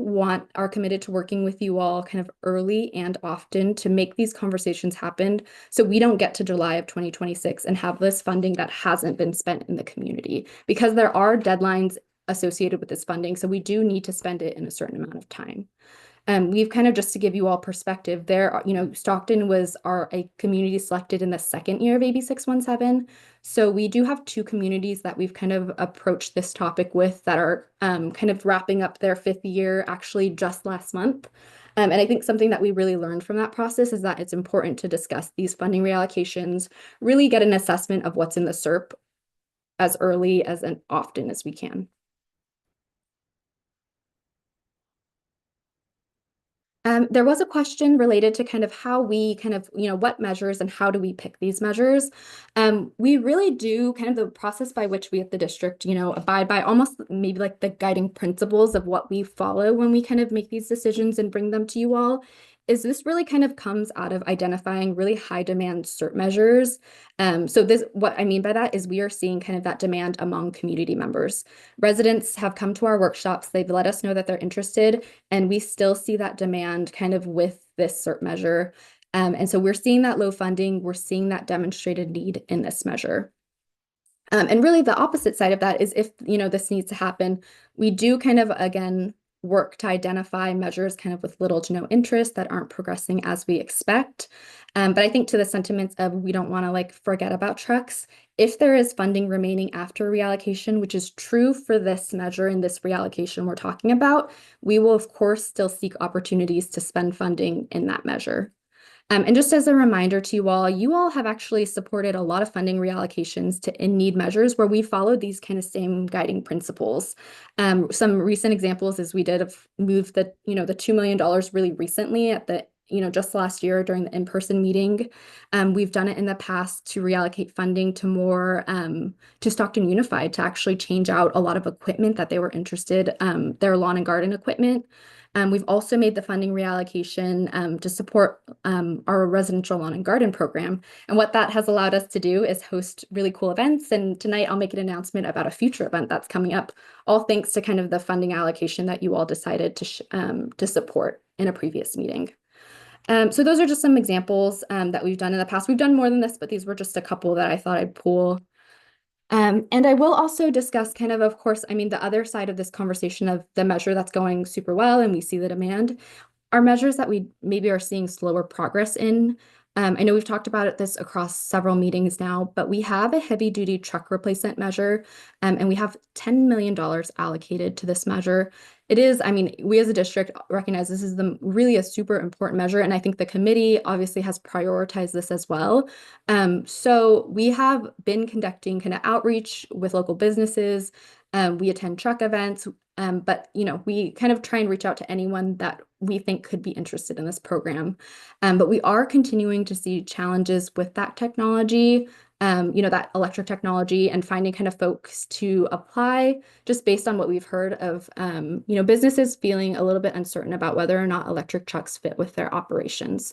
are committed to working with you all kind of early and often to make these conversations happen so we don't get to July of 2026 and have this funding that hasn't been spent in the community, because there are deadlines associated with this funding. So we do need to spend it in a certain amount of time. We've kind of, just to give you all perspective there, Stockton was a community selected in the 2nd year of AB617. So we do have 2 communities that we've kind of approached this topic with that are kind of wrapping up their 5th year actually just last month. And I think something that we really learned from that process is that it's important to discuss these funding reallocations, really get an assessment of what's in the SERP as early as and often as we can. There was a question related to kind of how we kind of, what measures and how do we pick these measures? We really do kind of the process by which we at the district, abide by almost maybe like the guiding principles of what we follow when we kind of make these decisions and bring them to you all. Is this really kind of comes out of identifying really high demand CERT measures. So what I mean by that is we are seeing kind of that demand among community members. Residents have come to our workshops, they've let us know that they're interested, and we still see that demand kind of with this CERT measure. And so we're seeing that low funding, we're seeing that demonstrated need in this measure. And really the opposite side of that is if, this needs to happen, we do kind of, again, work to identify measures kind of with little to no interest that aren't progressing as we expect. But I think to the sentiments of we don't want to like forget about trucks, if there is funding remaining after reallocation, which is true for this measure and this reallocation we're talking about, we will of course still seek opportunities to spend funding in that measure. And just as a reminder to you all have actually supported a lot of funding reallocations to in-need measures where we followed these kind of same guiding principles. Some recent examples is we did have moved the $2 million really recently at the just last year during the in-person meeting. We've done it in the past to reallocate funding to more to Stockton Unified to actually change out a lot of equipment that they were interested, their lawn and garden equipment. We've also made the funding reallocation to support our residential lawn and garden program. And what that has allowed us to do is host really cool events. And tonight I'll make an announcement about a future event that's coming up, all thanks to kind of the funding allocation that you all decided to support in a previous meeting. So those are just some examples that we've done in the past. We've done more than this, but these were just a couple that I thought I'd pull. And I will also discuss kind of course, I mean, the other side of this conversation of the measure that's going super well and we see the demand are measures that we maybe are seeing slower progress in. I know we've talked about this across several meetings now, but we have a heavy duty truck replacement measure, and we have $10 million allocated to this measure. It is, I mean, we as a district recognize this is really a super important measure, and I think the committee obviously has prioritized this as well. So we have been conducting kind of outreach with local businesses. We attend truck events, but we kind of try and reach out to anyone that we think could be interested in this program. But we are continuing to see challenges with that technology, that electric technology, and finding kind of folks to apply just based on what we've heard of, businesses feeling a little bit uncertain about whether or not electric trucks fit with their operations.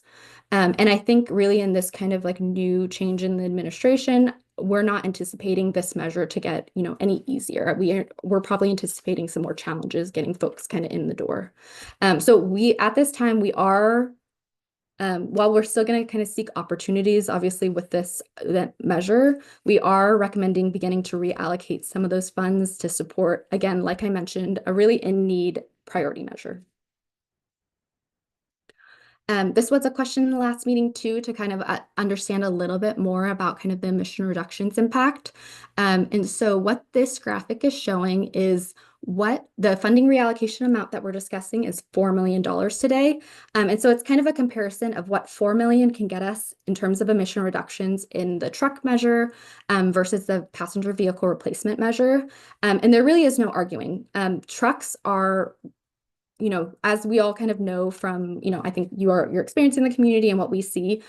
And I think really in this kind of like new change in the administration, we're not anticipating this measure to get, any easier. We're probably anticipating some more challenges getting folks kind of in the door. So at this time, we are, while we're still going to kind of seek opportunities, obviously with that measure, we are recommending beginning to reallocate some of those funds to support, again, like I mentioned, a really in-need priority measure. This was a question in the last meeting too, to kind of understand a little bit more about kind of the emission reductions impact. And so what this graphic is showing is what the funding reallocation amount that we're discussing is $4 million today. And so it's kind of a comparison of what $4 million can get us in terms of emission reductions in the truck measure versus the passenger vehicle replacement measure. And there really is no arguing. Trucks are, as we all kind of know from, I think you're experiencing the community and what we see,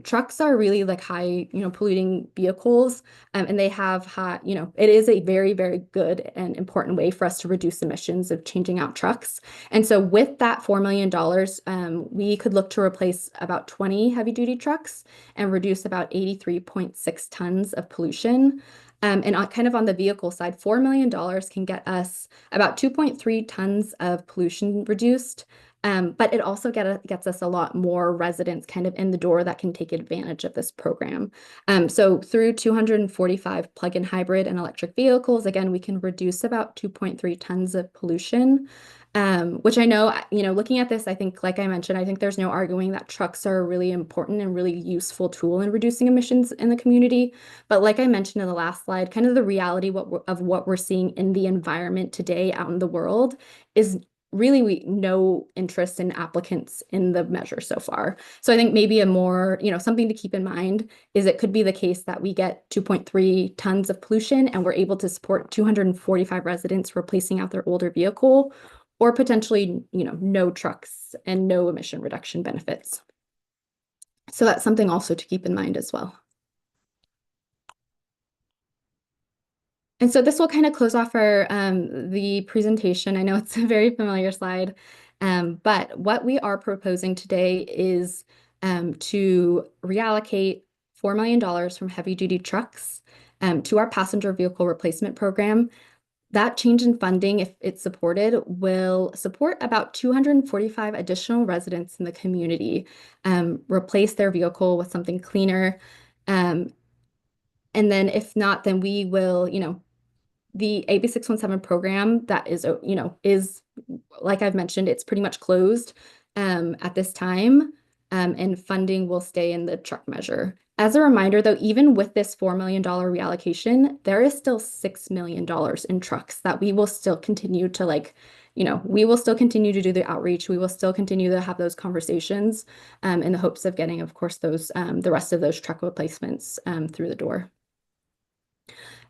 trucks are really like high, polluting vehicles, and they have high, it is a very, very good and important way for us to reduce emissions of changing out trucks. And so with that $4 million, we could look to replace about 20 heavy duty trucks and reduce about 83.6 tons of pollution. And kind of on the vehicle side, $4 million can get us about 2.3 tons of pollution reduced. But it also gets us a lot more residents kind of in the door that can take advantage of this program. So through 245 plug-in hybrid and electric vehicles, again, we can reduce about 2.3 tons of pollution. Which I know, looking at this, I think, like I mentioned, I think there's no arguing that trucks are a really important and really useful tool in reducing emissions in the community. But like I mentioned in the last slide, kind of the reality of what we're seeing in the environment today out in the world is really no interest in applicants in the measure so far. So I think maybe a more, something to keep in mind is it could be the case that we get 2.3 tons of pollution and we're able to support 245 residents replacing out their older vehicle. or potentially, no trucks and no emission reduction benefits. So that's something also to keep in mind as well. And so this will kind of close off our the presentation. I know it's a very familiar slide, but what we are proposing today is to reallocate $4 million from heavy duty trucks to our passenger vehicle replacement program. That change in funding, if it's supported, will support about 245 additional residents in the community, replace their vehicle with something cleaner. And then if not, then we will, the AB617 program that is, like I've mentioned, it's pretty much closed at this time, and funding will stay in the truck measure. As a reminder, though, even with this $4 million reallocation, there is still $6 million in trucks that we will still continue to we will still continue to do the outreach. We will still continue to have those conversations in the hopes of getting, of course, those the rest of those truck replacements through the door.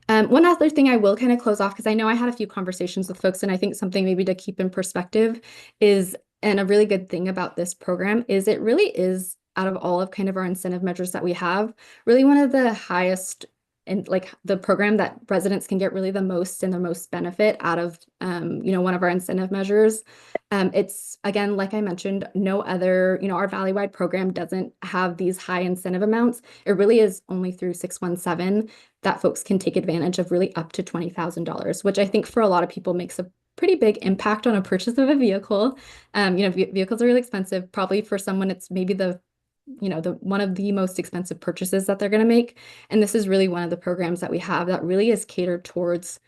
One other thing I will kind of close off, because I know I had a few conversations with folks, and I think something maybe to keep in perspective is, and a really good thing about this program is it really is, out of all of kind of our incentive measures that we have, really one of the highest, and like the program that residents can get really the most and the most benefit out of, one of our incentive measures. It's, again, like I mentioned, no other, our valley-wide program doesn't have these high incentive amounts. It really is only through 617 that folks can take advantage of, really up to $20,000, which I think for a lot of people makes a pretty big impact on a purchase of a vehicle. Vehicles are really expensive. Probably for someone, it's maybe the one of the most expensive purchases that they're going to make. And this is really one of the programs that we have that really is catered towards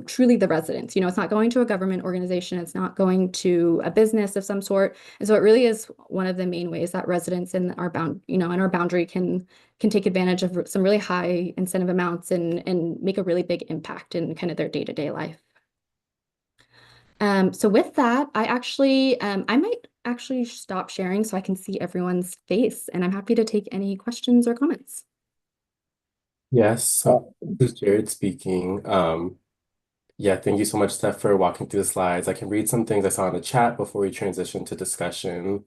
truly the residents. It's not going to a government organization. It's not going to a business of some sort. And so it really is one of the main ways that residents in our in our boundary can take advantage of some really high incentive amounts and make a really big impact in kind of their day-to-day life. So with that, I might actually stop sharing so I can see everyone's face, and I'm happy to take any questions or comments. Yes, so this is Jared speaking. Yeah, thank you so much, Steph, for walking through the slides. I can read some things I saw in the chat before we transition to discussion.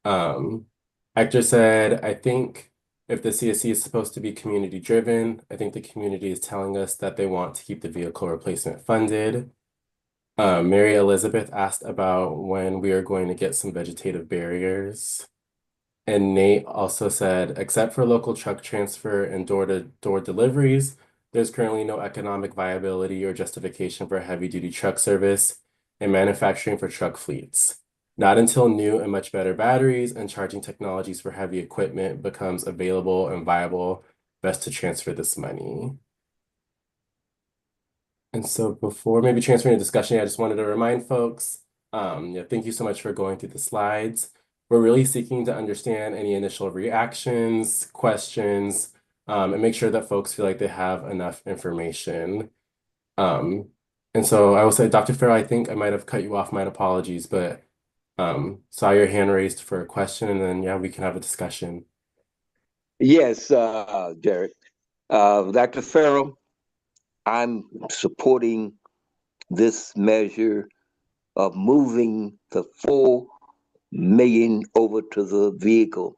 Hector said, I think if the CSC is supposed to be community driven, I think the community is telling us that they want to keep the vehicle replacement funded. Mary Elizabeth asked about when we are going to get some vegetative barriers. And Nate also said, except for local truck transfer and door-to-door deliveries, there's currently no economic viability or justification for heavy-duty truck service and manufacturing for truck fleets. Not until new and much better batteries and charging technologies for heavy equipment becomes available and viable, best to transfer this money. And so before maybe transferring to discussion, I just wanted to remind folks, thank you so much for going through the slides. We're really seeking to understand any initial reactions, questions, and make sure that folks feel like they have enough information. And so I will say, Dr. Farrell, I think I might have cut you off, my apologies, but saw your hand raised for a question, and then, yeah, we can have a discussion. Yes, Derek. Dr. Farrell, I'm supporting this measure of moving the 4 million over to the vehicle.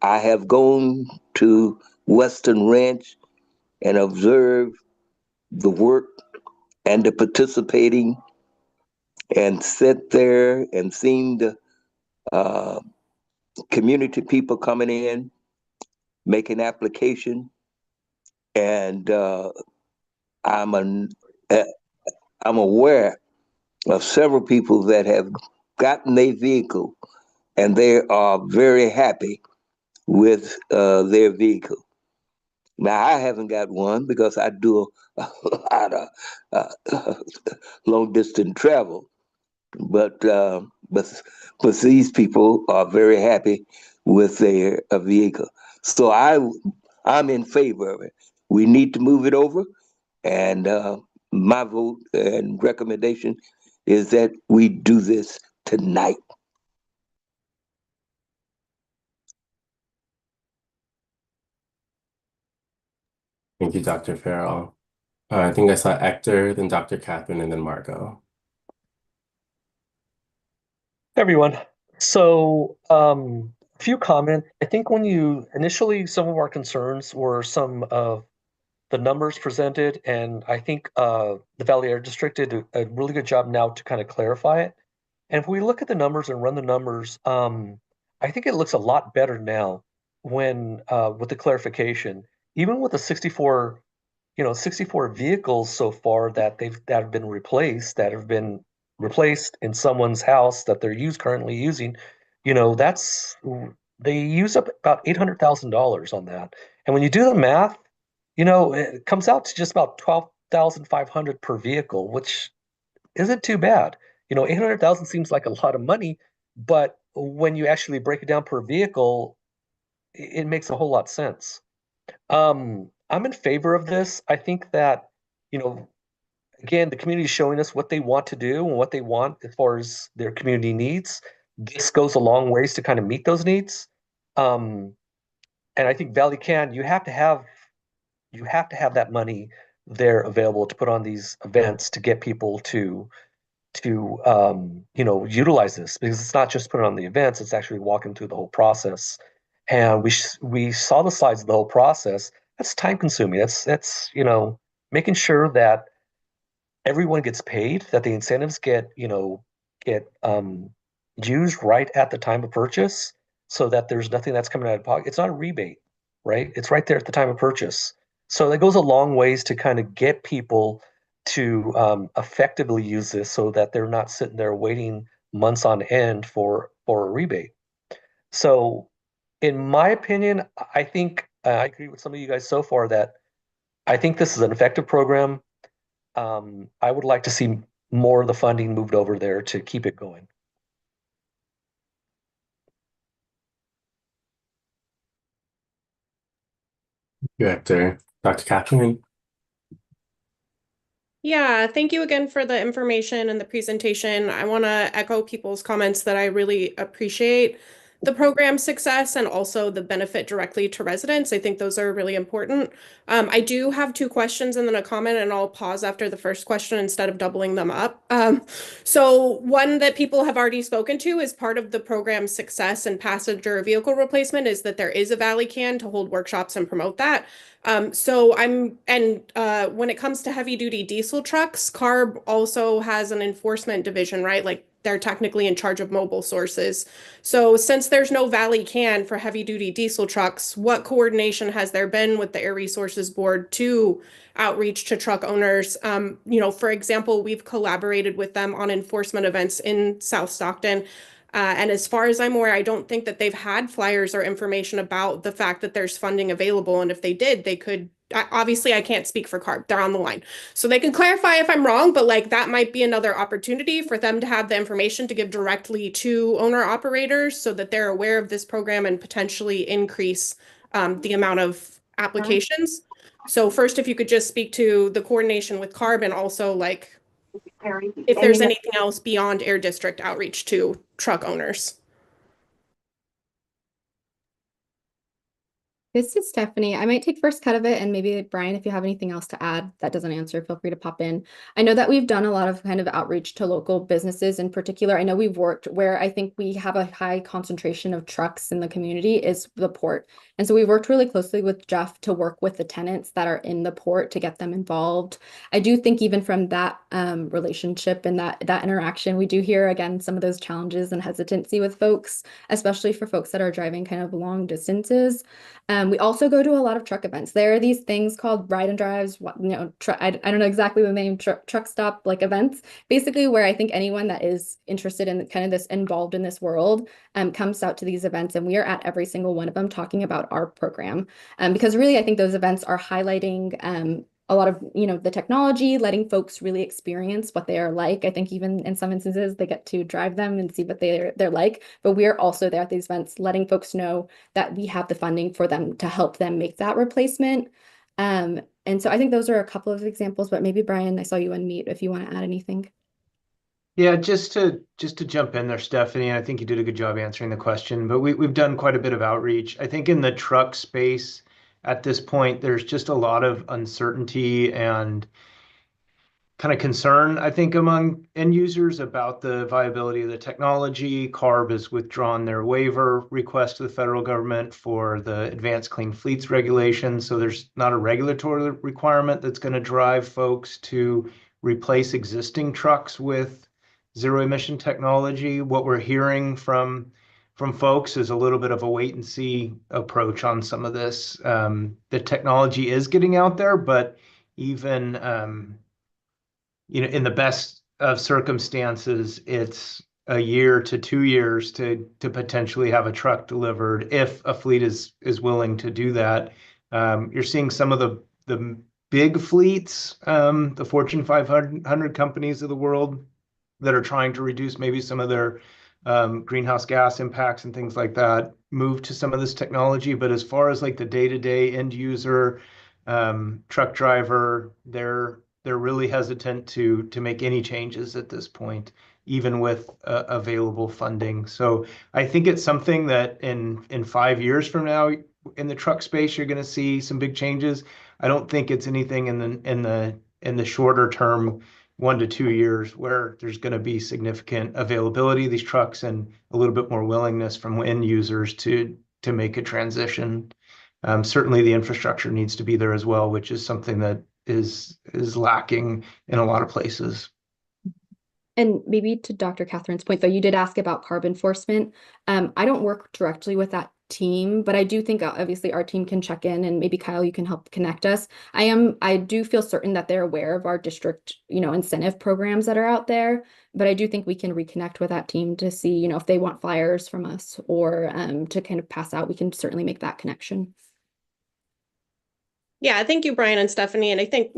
I have gone to Western Ranch and observed the work and the participating and sit there and seen the community people coming in, making application. And I'm aware of several people that have gotten their vehicle and they are very happy with their vehicle. Now, I haven't got one because I do a lot of long distance travel, but these people are very happy with their vehicle. So I'm in favor of it. We need to move it over, and my vote and recommendation is that we do this tonight. Thank you, Dr. Farrell. I think I saw Hector, then Dr. Catherine, and then Margot. Everyone. So, a few comments. I think when you initially, some of our concerns were some of the numbers presented, and I think the Valley Air District did a really good job now to kind of clarify it. And if we look at the numbers and run the numbers, I think it looks a lot better now when with the clarification. Even with the 64 vehicles so far that have been replaced in someone's house that they're currently using, that's they use up about $800,000 on that. And when you do the math, it comes out to just about 12,500 per vehicle, which isn't too bad. 800,000 seems like a lot of money, but when you actually break it down per vehicle, it makes a whole lot of sense. I'm in favor of this. I think that, you know, again, the community is showing us what they want to do and what they want as far as their community needs. This goes a long ways to kind of meet those needs. Um, and I think Valley Can, you have to have that money there available to put on these events to get people to utilize this, because it's not just putting on the events, it's actually walking through the whole process. And we saw the slides of the whole process. That's time consuming. That's making sure that everyone gets paid, that the incentives get used right at the time of purchase, so that there's nothing that's coming out of pocket. It's not a rebate, right? It's right there at the time of purchase. So that goes a long ways to kind of get people to effectively use this, so that they're not sitting there waiting months on end for a rebate. So, in my opinion, I think I agree with some of you guys so far that I think this is an effective program. I would like to see more of the funding moved over there to keep it going. Good after Dr. Catherine. Yeah, thank you again for the information and the presentation. I want to echo people's comments that I really appreciate the program's success and also the benefit directly to residents. I think those are really important. I do have two questions and then a comment, and I'll pause after the first question instead of doubling them up. So one that people have already spoken to is part of the program's success and passenger vehicle replacement is that there is a Valley Can to hold workshops and promote that. When it comes to heavy duty diesel trucks, CARB also has an enforcement division, right? Like they're technically in charge of mobile sources. So since there's no Valley Can for heavy duty diesel trucks, what coordination has there been with the Air Resources Board to outreach to truck owners? For example, we've collaborated with them on enforcement events in South Stockton. And as far as I'm aware, I don't think that they've had flyers or information about the fact that there's funding available. And if they did, they could. Obviously, I can't speak for CARB. They're on the line. So they can clarify if I'm wrong, but like that might be another opportunity for them to have the information to give directly to owner operators so that they're aware of this program and potentially increase the amount of applications. So first, if you could just speak to the coordination with CARB and also like if there's anything else beyond Air District outreach to truck owners. This is Stephanie. I might take first cut of it, and maybe Brian, if you have anything else to add that doesn't answer, feel free to pop in. I know that we've done a lot of kind of outreach to local businesses in particular. I know we've worked where I think we have a high concentration of trucks in the community is the port. And so we've worked really closely with Jeff to work with the tenants that are in the port to get them involved. I do think even from that relationship and that interaction, we do hear again some of those challenges and hesitancy with folks, especially for folks that are driving kind of long distances. We also go to a lot of truck events. There are these things called ride and drives, I don't know exactly the name, truck stop like events, basically where I think anyone that is interested in kind of this involved in this world comes out to these events, and we are at every single one of them talking about our program. Because really, I think those events are highlighting a lot of, the technology, letting folks really experience what they are like. I think even in some instances, they get to drive them and see what they're like. But we are also there at these events, letting folks know that we have the funding for them to help them make that replacement. And so I think those are a couple of examples, but maybe Brian, I saw you unmute if you want to add anything. Yeah, just to jump in there, Stephanie, I think you did a good job answering the question, but we've done quite a bit of outreach. I think in the truck space at this point, there's just a lot of uncertainty and kind of concern, I think, among end users about the viability of the technology. CARB has withdrawn their waiver request to the federal government for the Advanced Clean Fleets regulation. So there's not a regulatory requirement that's going to drive folks to replace existing trucks with zero emission technology. What we're hearing from folks is a little bit of a wait and see approach on some of this. The technology is getting out there, but even in the best of circumstances, it's a year to 2 years to potentially have a truck delivered if a fleet is willing to do that. You're seeing some of the big fleets, the Fortune 500 companies of the world that are trying to reduce maybe some of their greenhouse gas impacts and things like that, move to some of this technology. But as far as like the day-to-day end user, truck driver, they're really hesitant to make any changes at this point, even with available funding. So I think it's something that in 5 years from now, in the truck space, you're going to see some big changes. I don't think it's anything in the shorter term, 1 to 2 years, where there's going to be significant availability of these trucks and a little bit more willingness from end users to make a transition. Certainly, the infrastructure needs to be there as well, which is something that is lacking in a lot of places. And maybe to Dr. Catherine's point, though, you did ask about CARB enforcement. I don't work directly with that team, but I do think obviously our team can check in, and maybe Kyle, you can help connect us. I do feel certain that they're aware of our district, incentive programs that are out there, but I do think we can reconnect with that team to see, if they want flyers from us or to kind of pass out, we can certainly make that connection. Yeah, thank you, Brian and Stephanie. And I think,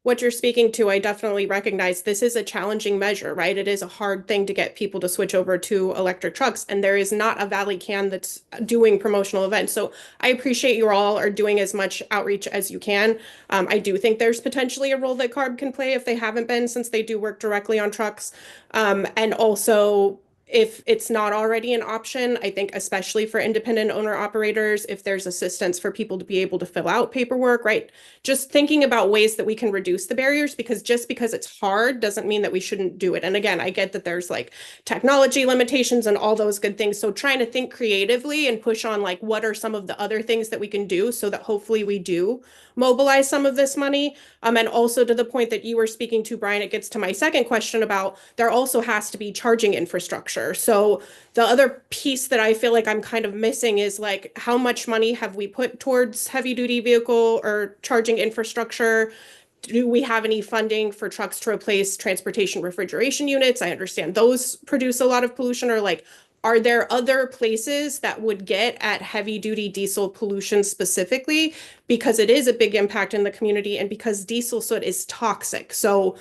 what you're speaking to, I definitely recognize this is a challenging measure, right? It is a hard thing to get people to switch over to electric trucks, and there is not a Valley Can that's doing promotional events. So I appreciate you all are doing as much outreach as you can. I do think there's potentially a role that CARB can play if they haven't been, since they do work directly on trucks. And also, if it's not already an option, I think especially for independent owner operators, if there's assistance for people to be able to fill out paperwork, right? Just thinking about ways that we can reduce the barriers, because just because it's hard doesn't mean that we shouldn't do it. And again, I get that there's like technology limitations and all those good things. So trying to think creatively and push on like what are some of the other things that we can do so that hopefully we do mobilize some of this money. And also to the point that you were speaking to, Brian, it gets to my second question about there also has to be charging infrastructure. So the other piece that I feel like I'm kind of missing is like how much money have we put towards heavy duty vehicle or charging infrastructure? Do we have any funding for trucks to replace transportation refrigeration units? I understand those produce a lot of pollution, or like, are there other places that would get at heavy duty diesel pollution specifically? Because it is a big impact in the community and because diesel soot is toxic. So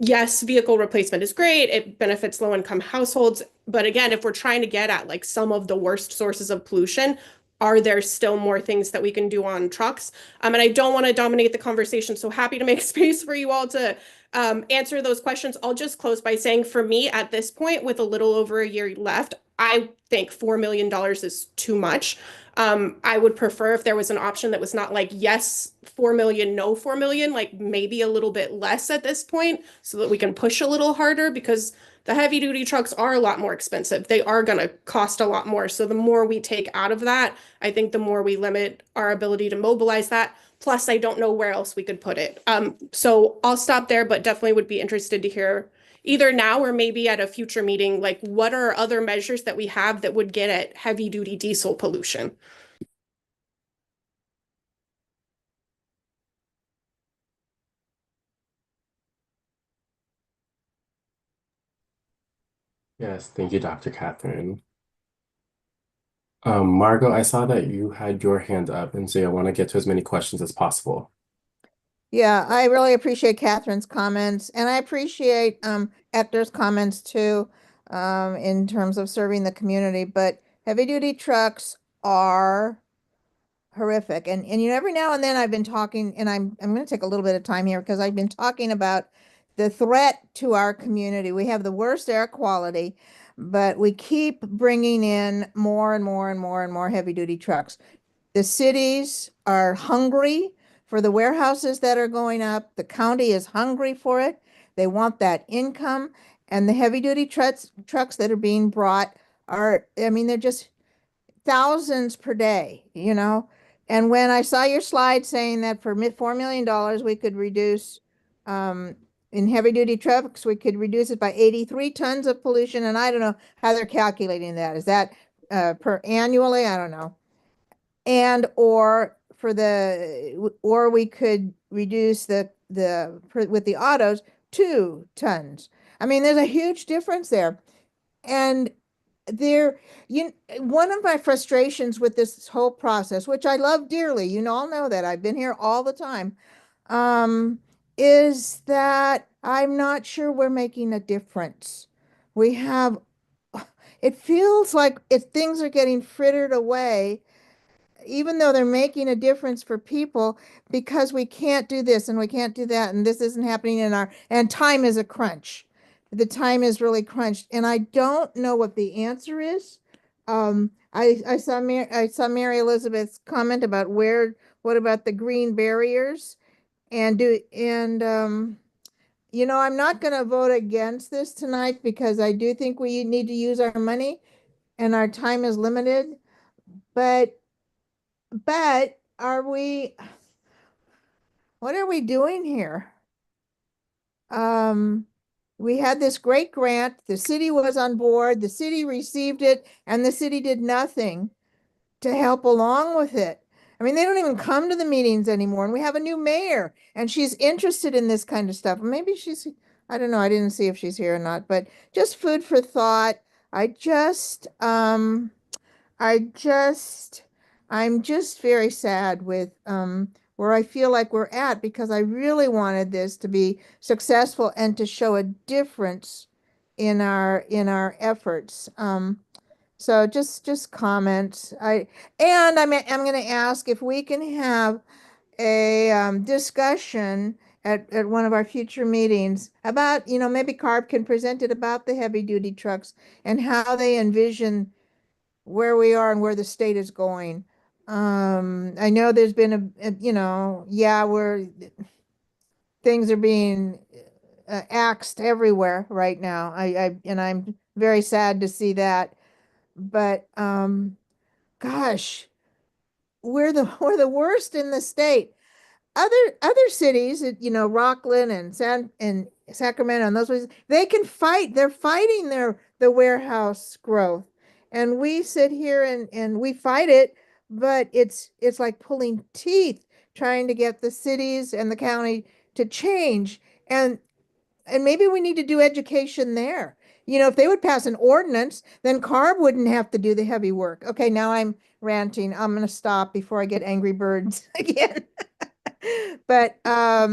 yes, vehicle replacement is great. It benefits low income households. But again, if we're trying to get at like some of the worst sources of pollution, are there still more things that we can do on trucks? And I don't want to dominate the conversation, so happy to make space for you all to answer those questions. I'll just close by saying for me at this point, with a little over a year left, I think $4 million is too much. I would prefer if there was an option that was not like, yes, 4 million, no 4 million, like maybe a little bit less at this point so that we can push a little harder, because the heavy duty trucks are a lot more expensive. They are going to cost a lot more. So the more we take out of that, I think the more we limit our ability to mobilize that. Plus, I don't know where else we could put it. So I'll stop there, but definitely would be interested to hear either now or maybe at a future meeting, like what are other measures that we have that would get at heavy duty diesel pollution? Yes, thank you, Dr. Catherine. Margot, I saw that you had your hand up, and so I want to get to as many questions as possible. Yeah, I really appreciate Catherine's comments, and I appreciate Hector's comments too, in terms of serving the community. But heavy duty trucks are horrific, and every now and then I've been talking, and I'm going to take a little bit of time here because I've been talking about the threat to our community. We have the worst air quality, but we keep bringing in more and more and more and more heavy duty trucks. The cities are hungry for the warehouses that are going up. The county is hungry for it. They want that income. And the heavy duty trucks that are being brought are, I mean, they're just thousands per day, you know? And when I saw your slide saying that for $4 million, we could reduce, in heavy duty trucks, we could reduce it by 83 tons of pollution. And I don't know how they're calculating that. Is that per annually? I don't know. And or we could reduce with the autos 2 tons. I mean, there's a huge difference there. And one of my frustrations with this whole process, which I love dearly, you all know that I've been here all the time, is that I'm not sure we're making a difference. It feels like if things are getting frittered away, even though they're making a difference for people, because we can't do this and we can't do that, and this isn't happening and time is a crunch. The time is really crunched, and I don't know what the answer is. I saw Mary Elizabeth's comment about what about the green barriers, and I'm not going to vote against this tonight because I do think we need to use our money and our time is limited, but what are we doing here? We had this great grant. The city was on board. The city received it, and the city did nothing to help along with it. I mean, they don't even come to the meetings anymore. And we have a new mayor, and she's interested in this kind of stuff. Maybe I don't know. I didn't see if she's here or not, but just food for thought. I just, I just, I'm just very sad with where I feel like we're at because I really wanted this to be successful and to show a difference in our efforts. So just comments. I'm going to ask if we can have a discussion at one of our future meetings about, maybe Carb can present it about the heavy duty trucks and how they envision where we are and where the state is going. I know there's been things are being axed everywhere right now. And I'm very sad to see that. But gosh, we're the worst in the state. Other cities, Rockland and Sacramento and those places, they can fight. They're fighting the warehouse growth. And we sit here and we fight it, but it's like pulling teeth trying to get the cities and the county to change. And maybe we need to do education there. If they would pass an ordinance, then CARB wouldn't have to do the heavy work. Okay, now I'm ranting. I'm going to stop before I get angry birds again. But I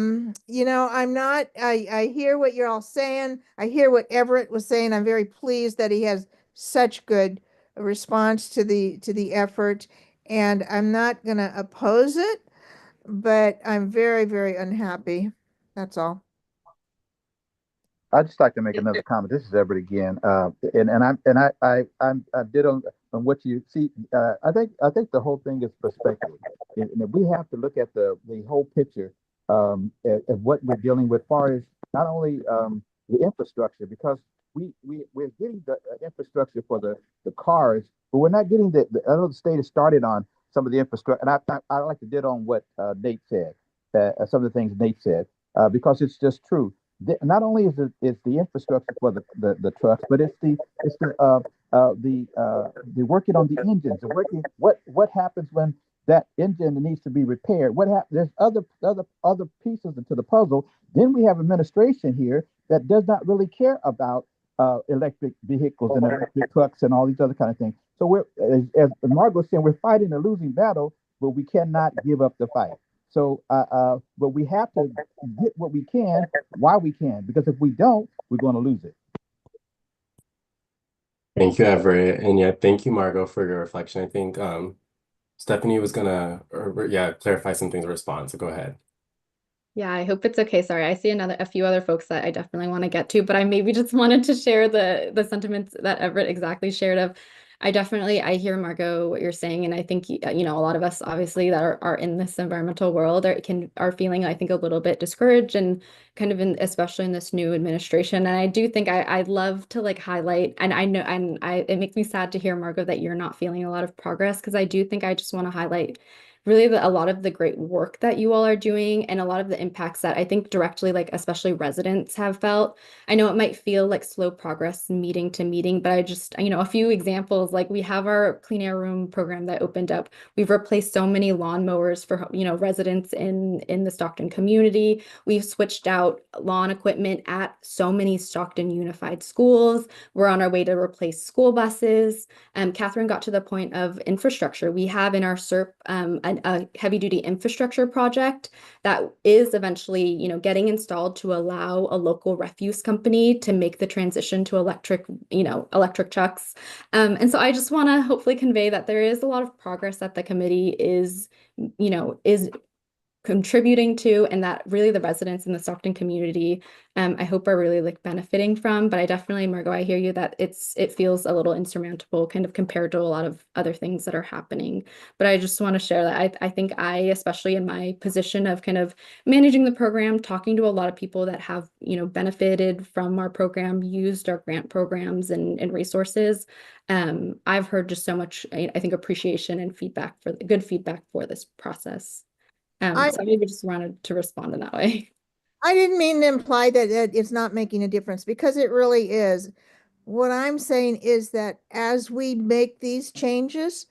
hear what you're all saying. I hear what Everett was saying. I'm very pleased that he has such good response to the effort, and I'm not going to oppose it, but I'm very, very unhappy. That's all. I'd just like to make another comment. This is Everett again, I did on what you see. I think the whole thing is perspective, and we have to look at the whole picture of what we're dealing with, far as not only the infrastructure, because we're getting the infrastructure for the cars, but we're not getting I know the state has started on some of the infrastructure, and I like to did on what Nate said, some of the things Nate said, because it's just true. Not only is the infrastructure for the trucks, but it's the working on the engines, the working what happens when that engine needs to be repaired. What happens? There's other pieces to the puzzle. Then we have administration here that does not really care about electric vehicles and electric trucks and all these other kind of things. So we're, as Margot said, we're fighting a losing battle, but we cannot give up the fight. So, but we have to get what we can while we can, because if we don't, we're going to lose it. Thank you, Everett. And yeah, thank you, Margot, for your reflection. I think Stephanie was gonna, clarify some things in response. So go ahead. Yeah, I hope it's okay. Sorry, I see a few other folks that I definitely want to get to, but I maybe just wanted to share the sentiments that Everett exactly shared of I definitely, I hear Margot what you're saying, and I think you know, a lot of us obviously that are in this environmental world are feeling, I think, a little bit discouraged and kind of in, especially in this new administration. And I do think I'd love to like highlight, and I know, and it makes me sad to hear, Margot, that you're not feeling a lot of progress, because I do think I just want to highlight really a lot of the great work that you all are doing and a lot of the impacts that I think directly, like especially residents have felt. I know it might feel like slow progress meeting to meeting, but I just, you know, a few examples, like we have our clean air room program that opened up. We've replaced so many lawnmowers for, you know, residents in the Stockton community. We've switched out lawn equipment at so many Stockton unified schools. We're on our way to replace school buses. Catherine got to the point of infrastructure. We have in our SERP a heavy duty infrastructure project that is eventually, you know, getting installed to allow a local refuse company to make the transition to electric, you know, electric trucks. And so I just want to hopefully convey that there is a lot of progress that the committee is, you know, is contributing to, and that really the residents in the Stockton community, I hope are really like benefiting from. But I definitely, Margot, I hear you that it feels a little insurmountable kind of compared to a lot of other things that are happening. But I just want to share that I think especially in my position of kind of managing the program, talking to a lot of people that have, you know, benefited from our program, used our grant programs and resources. I've heard just so much, I think, appreciation and feedback for good feedback for this process. I So I maybe just wanted to respond in that way. I didn't mean to imply that it's not making a difference, because it really is. What I'm saying is that as we make these changes,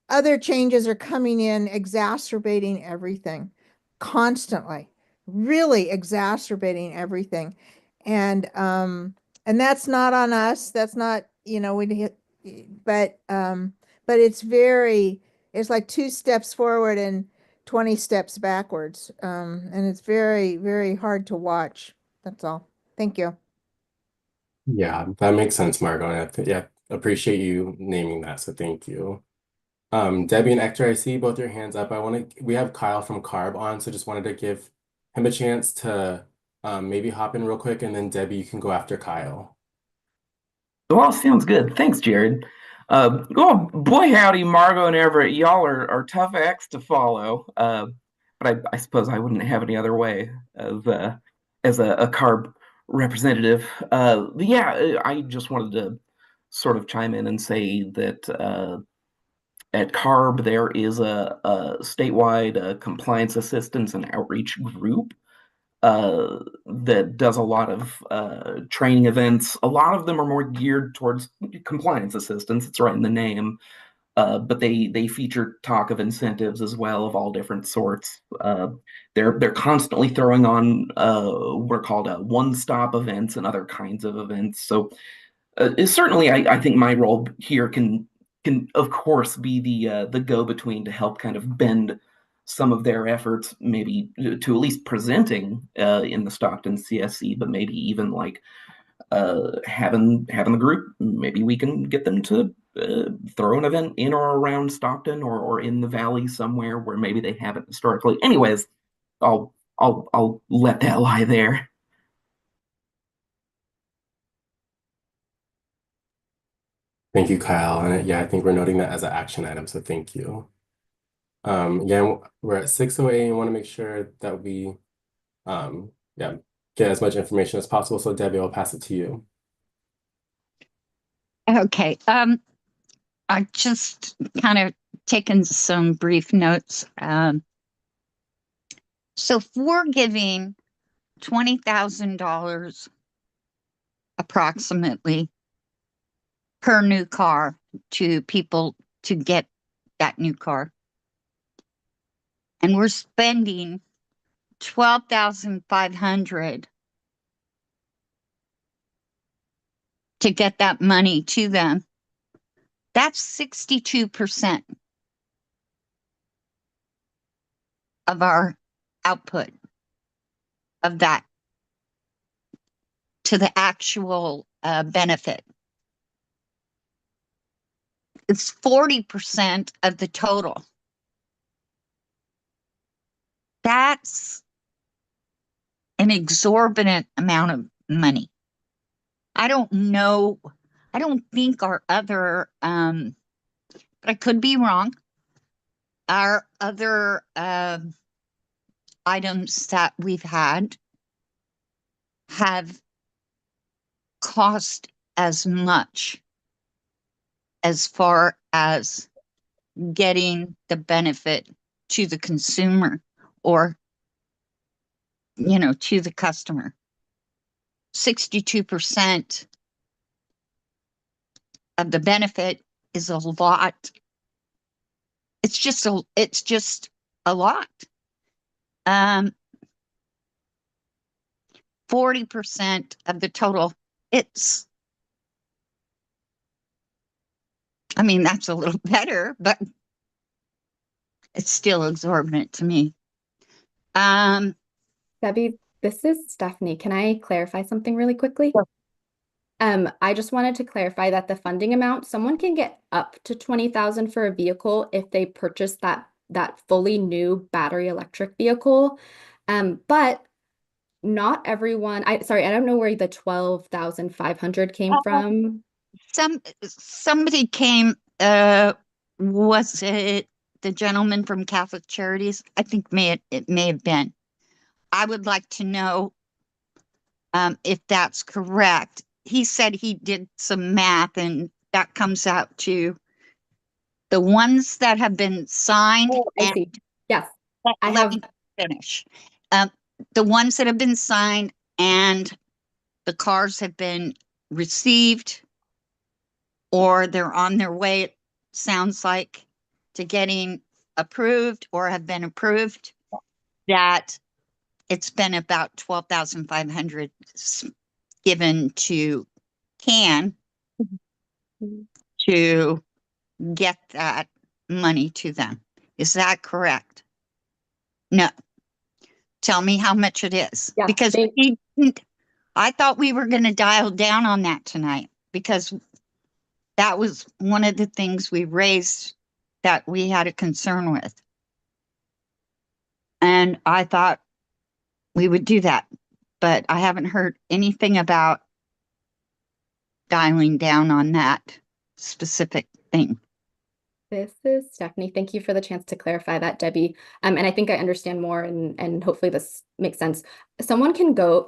other changes are coming in, exacerbating everything constantly, really exacerbating everything. And that's not on us. That's not, you know, but it's like two steps forward and 20 steps backwards. And it's very, very hard to watch. That's all. Thank you. Yeah, that makes sense, Margot. And yeah, appreciate you naming that. So thank you. Debbie and Hector, I see both your hands up. We have Kyle from Carb on, so just wanted to give him a chance to maybe hop in real quick, and then Debbie, you can go after Kyle. Well, sounds good. Thanks, Jared. Oh boy, howdy, Margot and Everett. Y'all are tough acts to follow. But I suppose I wouldn't have any other way as a carb representative. Yeah, I just wanted to sort of chime in and say that at CARB there is a statewide compliance assistance and outreach group that does a lot of training events. A lot of them are more geared towards compliance assistance. It's right in the name. But they feature talk of incentives as well of all different sorts. They're constantly throwing on what are called one-stop events and other kinds of events. So certainly, I think my role here can of course be the go-between to help kind of bend some of their efforts, maybe to at least presenting in the Stockton CSC, but maybe even like having the group. Maybe we can get them to throw an event in or around Stockton or in the valley somewhere where maybe they haven't historically. Anyways, I'll let that lie there. Thank you, Kyle. And yeah, I think we're noting that as an action item, so thank you. Again, we're at 6:08 and want to make sure that we yeah, get as much information as possible. So Debbie, I'll pass it to you. Okay. I just kind of taken some brief notes. So if we're giving $20,000 approximately per new car to people to get that new car, and we're spending $12,500 to get that money to them, that's 62% of our output of that to the actual benefit. It's 40% of the total. That's an exorbitant amount of money. I don't know I don't think our other, but I could be wrong. Our other items that we've had have cost as much as far as getting the benefit to the consumer or, to the customer. 62% of the benefit is a lot. It's just a lot. 40% of the total, that's a little better, but it's still exorbitant to me. Debbie, this is Stephanie. Can I clarify something really quickly? Sure. I just wanted to clarify that the funding amount, someone can get up to 20,000 for a vehicle if they purchase that fully new battery electric vehicle. But not everyone, I don't know where the 12,500 came from. Somebody came, was it the gentleman from Catholic Charities? I think it may have been. I would like to know if that's correct. He said he did some math and that comes out to the ones that have been signed. Oh, I see. Yes, Let me finish. The ones that have been signed and the cars have been received or they're on their way, it sounds like, to getting approved or have been approved, that it's been about 12,500 given to CAN to get that money to them. Is that correct? No. Tell me how much it is. Yeah, because I thought we were going to dial down on that tonight because that was one of the things we raised that we had a concern with. And I thought we would do that, but I haven't heard anything about dialing down on that specific thing. This is Stephanie. Thank you for the chance to clarify that, Debbie. And I think I understand more and hopefully this makes sense. Someone can going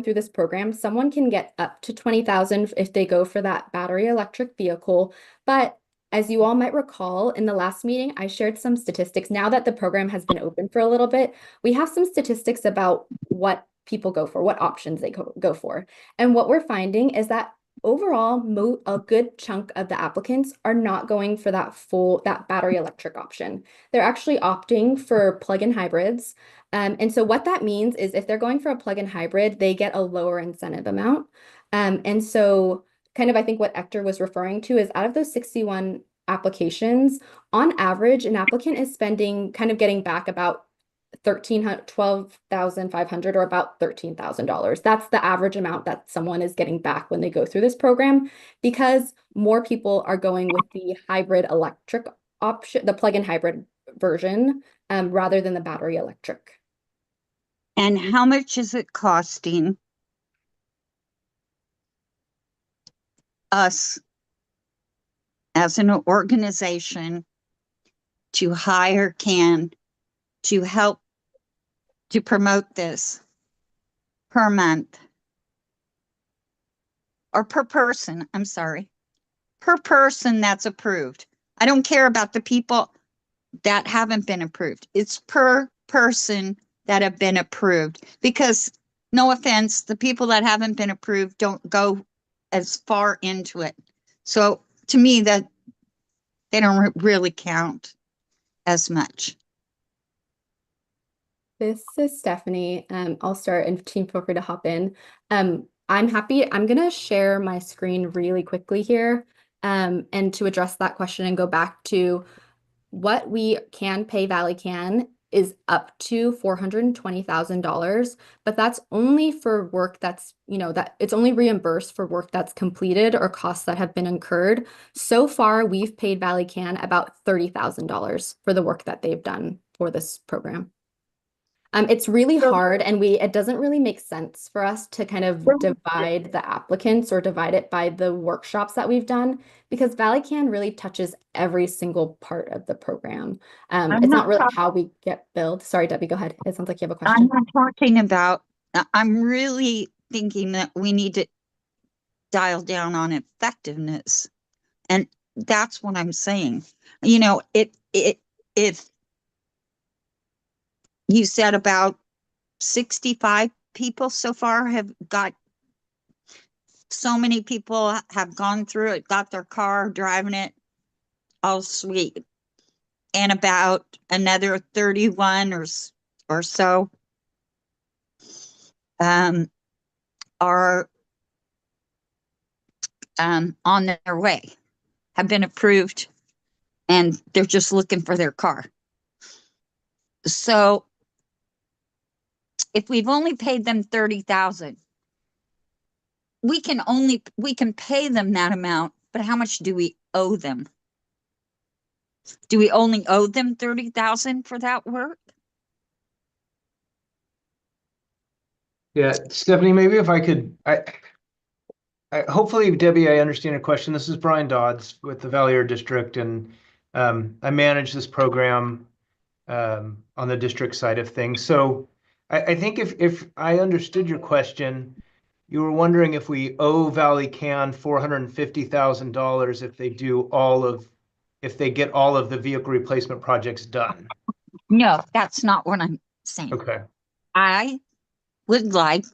through this program, someone can get up to 20,000 if they go for that battery electric vehicle. But as you all might recall, in the last meeting, I shared some statistics. Now that the program has been open for a little bit, we have some statistics about what people go for, what options they go for. And what we're finding is that overall, a good chunk of the applicants are not going for that battery electric option. They're actually opting for plug-in hybrids. And so what that means is if they're going for a plug-in hybrid, they get a lower incentive amount. And so kind of, I think what Hector was referring to is out of those 61 applications, on average, an applicant is spending, kind of getting back about $12,500 or about $13,000. That's the average amount that someone is getting back when they go through this program, because more people are going with the hybrid electric option, the plug-in hybrid version, rather than the battery electric. And how much is it costing us as an organization to hire CAN to help to promote this per month or per person? I'm sorry, per person that's approved. I don't care about the people that haven't been approved. It's per person that have been approved, because no offense, the people that haven't been approved don't go as far into it. So to me, that they don't really count as much. This is Stephanie. I'll start and team feel free to hop in. I'm going to share my screen really quickly here and to address that question and go back to what we can pay Valley CAN is up to $420,000, but that's only for work that's, that it's only reimbursed for work that's completed or costs that have been incurred. So far, we've paid Valley CAN about $30,000 for the work that they've done for this program. It's really hard, and it doesn't really make sense for us to kind of divide the applicants or divide it by the workshops that we've done, because ValleyCan really touches every single part of the program. It's not really how we get billed. Sorry, Debbie, go ahead. It sounds like you have a question. I'm not talking about, I'm really thinking that we need to dial down on effectiveness. And that's what I'm saying. You know, if you said about 65 people so far have got, so many people have gone through it, got their car, driving it, all sweet. And about another 31 or so are on their way, have been approved, and they're just looking for their car. So if we've only paid them 30,000, we can pay them that amount, but how much do we owe them? Do we only owe them 30,000 for that work? Yeah, Stephanie, maybe if I could, hopefully, Debbie, I understand your question. This is Brian Dodds with the Valley Air District, and I manage this program on the district side of things. So I think if I understood your question, you were wondering if we owe ValleyCan $450,000 if they get all of the vehicle replacement projects done. No, that's not what I'm saying. Okay. I would like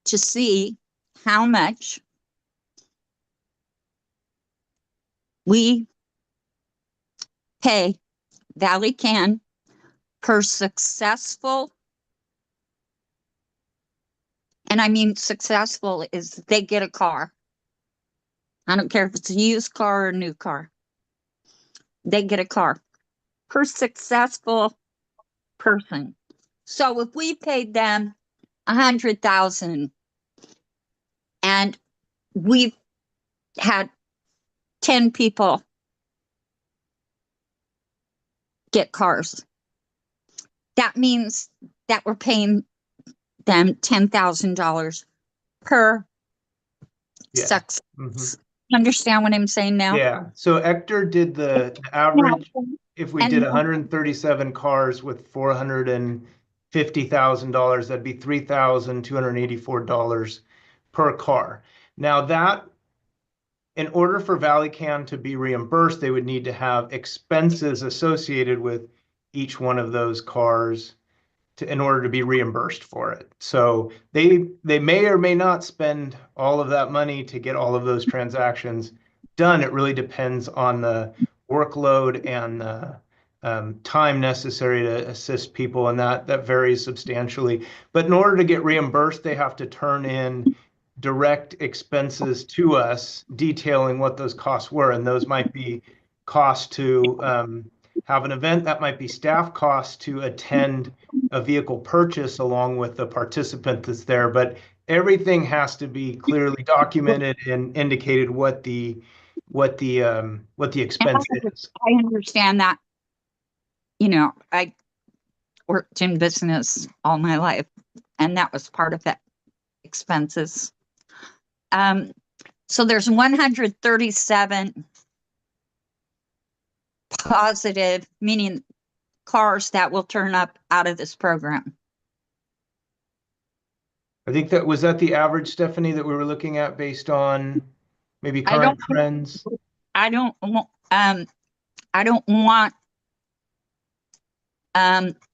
to see how much we pay ValleyCan per successful, and I mean successful is they get a car. I don't care if it's a used car or a new car. They get a car per successful person. So if we paid them 100,000 and we've had 10 people get cars, that means that we're paying them $10,000 per success. Understand what I'm saying now? Yeah. So Hector did the average. If we did 137 cars with $450,000, that'd be $3,284 per car. Now that, in order for ValleyCan to be reimbursed, they would need to have expenses associated with each one of those cars in order to be reimbursed for it. So they may or may not spend all of that money to get all of those transactions done. It really depends on the workload and the time necessary to assist people, and that varies substantially. But in order to get reimbursed, they have to turn in direct expenses to us detailing what those costs were, and those might be costs to have an event, that might be staff costs to attend a vehicle purchase along with the participant that's there, but everything has to be clearly documented and indicated what the expense is. I understand that. You know, I worked in business all my life, and that was part of that expenses. So there's 137 positive, meaning cars that will turn up out of this program. I think that was the average, Stephanie, that we were looking at based on maybe current trends. I don't want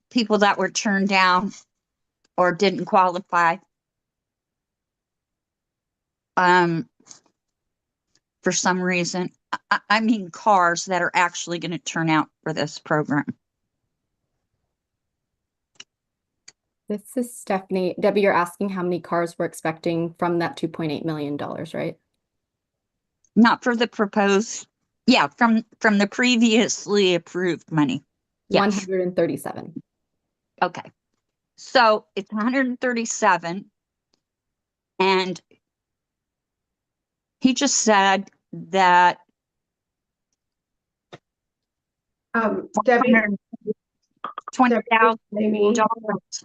people that were turned down or didn't qualify for some reason. I mean cars that are actually going to turn out for this program. This is Stephanie. Debbie, you're asking how many cars we're expecting from that $2.8 million, right? Not for the proposed, yeah, from the previously approved money. Yes. 137. Okay. So it's 137. And he just said that Debbie, $20,000.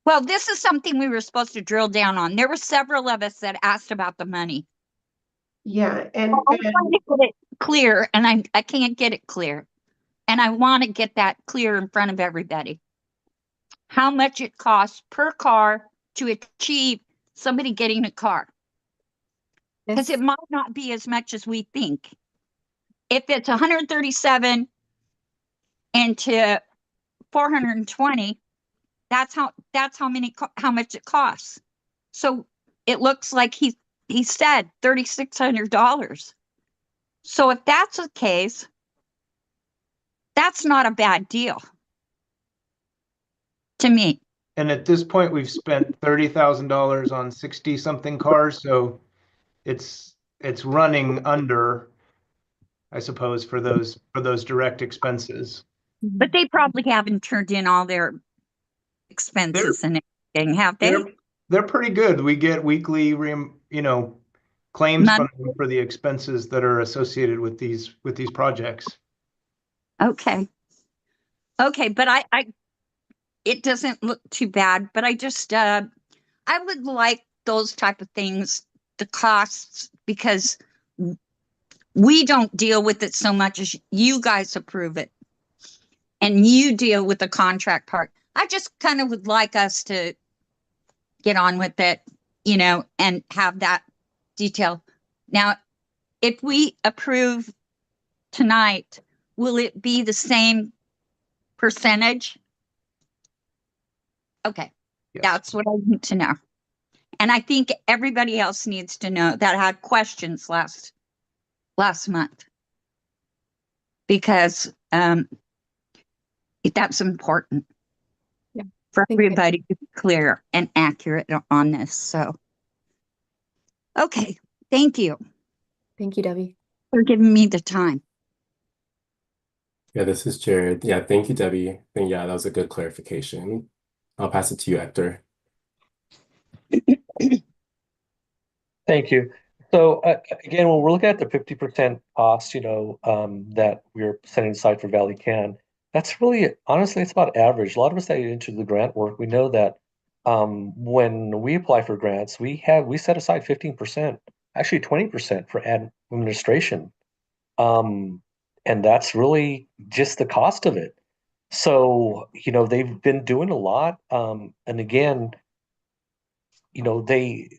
Well, this is something we were supposed to drill down on. There were several of us that asked about the money. Yeah, I'm trying to get it clear, and I can't get it clear. And I want to get that clear in front of everybody. How much it costs per car to achieve somebody getting a car. Because it might not be as much as we think. If it's 137 into 420, that's how much it costs. So it looks like he said $3,600. So if that's the case, that's not a bad deal to me. And at this point, we've spent $30,000 on 60 something cars, so it's running under, I suppose, for those direct expenses. But they probably haven't turned in all their expenses and everything, have they? They're pretty good. We get weekly, claims from them for the expenses that are associated with these projects. Okay. Okay, but it doesn't look too bad, but I just I would like those type of things, the costs, because we don't deal with it so much as you guys approve it. And you deal with the contract part. I just kind of would like us to get on with it, and have that detail. Now, if we approve tonight, will it be the same percentage? Okay, yes. That's what I need to know. And I think everybody else needs to know that had questions last month. Because that's important. Yeah. For everybody to be clear and accurate on this. So, okay, thank you. Thank you, Debbie. For giving me the time. Yeah, this is Jared. Yeah, thank you, Debbie. And yeah, that was a good clarification. I'll pass it to you, Hector. Thank you. So again, when we're looking at the 50% cost, that we're setting aside for Valley Can, that's really, honestly, it's about average. A lot of us that get into the grant work, we know that when we apply for grants, we set aside 15%, actually 20% for administration. And that's really just the cost of it. So, they've been doing a lot. And again, they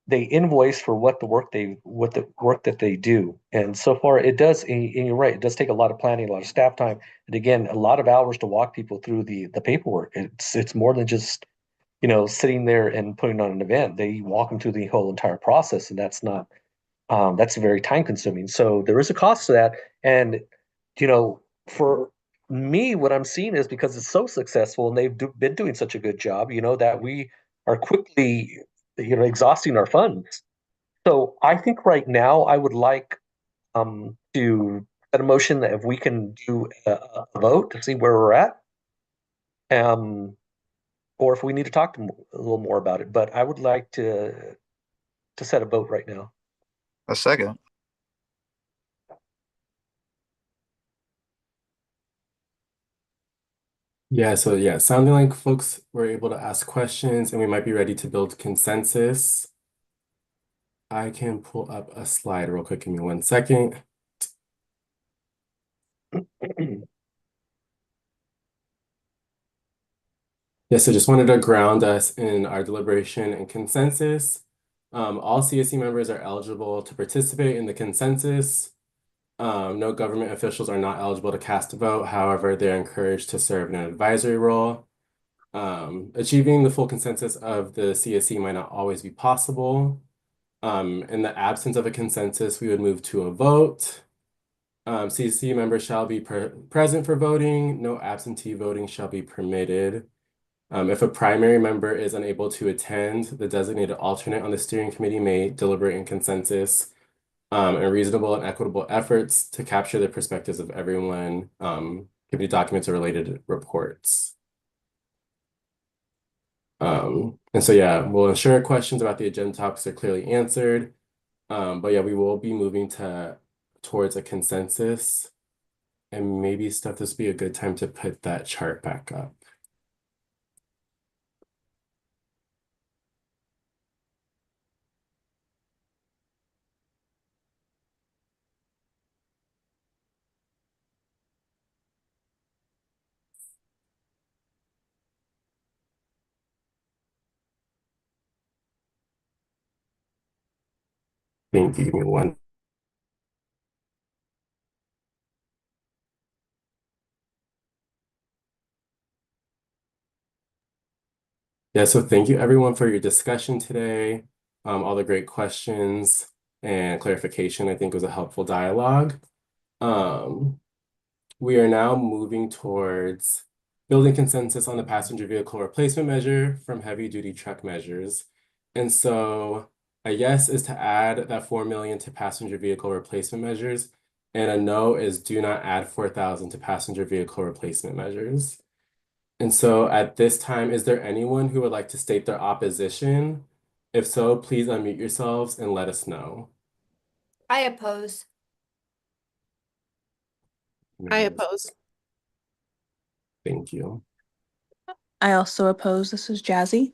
invoice for what the work that they do. And so far it does, and you're right, it does take a lot of planning, a lot of staff time, and again, a lot of hours to walk people through the paperwork. It's more than just, sitting there and putting on an event. They walk them through the whole entire process, and that's not, that's very time consuming. So there is a cost to that. And, for me, what I'm seeing is because it's so successful and they've been doing such a good job, that we are quickly, exhausting our funds. So I think right now I would like to set a motion that if we can do a vote to see where we're at, or if we need to talk a little more about it. But I would like to set a vote right now. A second. Yeah, so yeah, sounding like folks were able to ask questions and we might be ready to build consensus. I can pull up a slide real quick. Give me 1 second. Yeah, so just wanted to ground us in our deliberation and consensus. All CSC members are eligible to participate in the consensus. No government officials are not eligible to cast a vote. However, they're encouraged to serve in an advisory role. Achieving the full consensus of the CSC might not always be possible. In the absence of a consensus, we would move to a vote. CSC members shall be present for voting. No absentee voting shall be permitted. If a primary member is unable to attend, the designated alternate on the steering committee may deliberate in consensus and reasonable and equitable efforts to capture the perspectives of everyone, committee documents or related reports. And so, yeah, we'll ensure questions about the agenda topics are clearly answered. But yeah, we will be moving towards a consensus. And maybe Steph, this would be a good time to put that chart back up. Thank you. Give me one. Yeah, so thank you everyone for your discussion today, all the great questions and clarification. I think was a helpful dialogue. We are now moving towards building consensus on the passenger vehicle replacement measure from heavy duty truck measures. And so a yes is to add that 4 million to passenger vehicle replacement measures, and a no is do not add 4,000 to passenger vehicle replacement measures. And so at this time, is there anyone who would like to state their opposition? If so, please unmute yourselves and let us know. I oppose. I oppose. Thank you. I also oppose. This is Jazzy.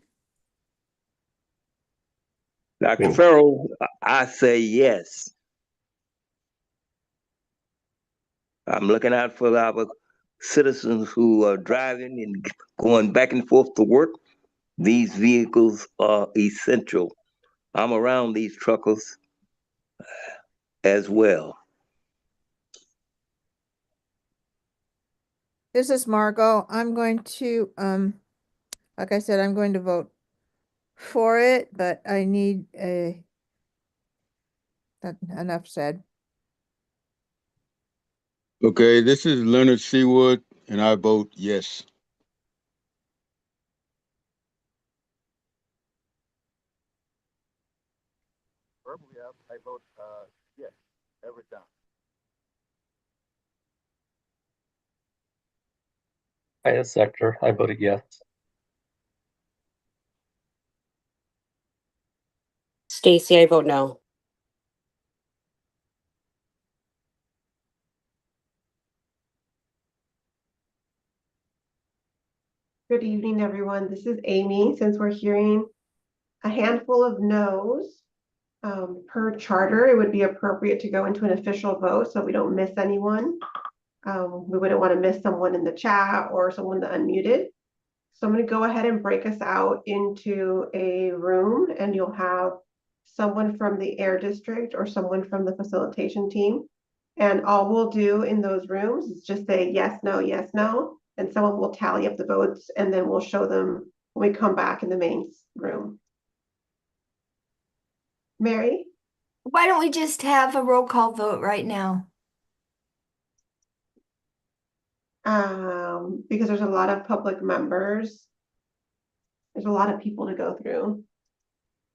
Dr. Farrell, I say yes. I'm looking out for our citizens who are driving and going back and forth to work. These vehicles are essential. I'm around these truckers as well. This is Margot. I'm going to, like I said, I'm going to vote for it, but I need enough said. Okay, this is Leonard Seawood, and I vote yes. Verbally, I vote yes, every time. Hi, as sector, I voted yes. Stacy, I vote no. Good evening, everyone. This is Amy. Since we're hearing a handful of no's per charter, it would be appropriate to go into an official vote so we don't miss anyone. We wouldn't want to miss someone in the chat or someone that unmuted. So I'm going to go ahead and break us out into a room, and you'll have someone from the air district or someone from the facilitation team. And all we'll do in those rooms is just say yes, no, and someone will tally up the votes, and then we'll show them when we come back in the main room. Mary? Why don't we just have a roll call vote right now? Because there's a lot of public members. There's a lot of people to go through.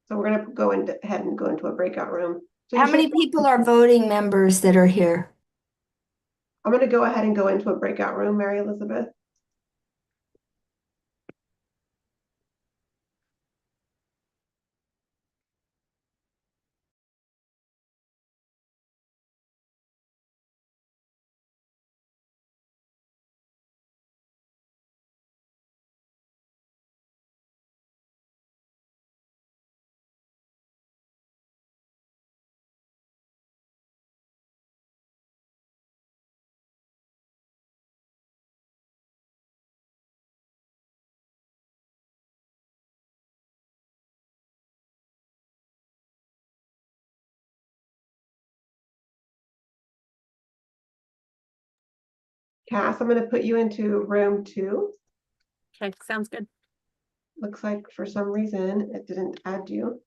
So we're going to go ahead and go into a breakout room. So How many people are voting members that are here? I'm going to go ahead and go into a breakout room, Mary Elizabeth. Cass, I'm going to put you into room 2. Okay, sounds good. Looks like for some reason it didn't add you.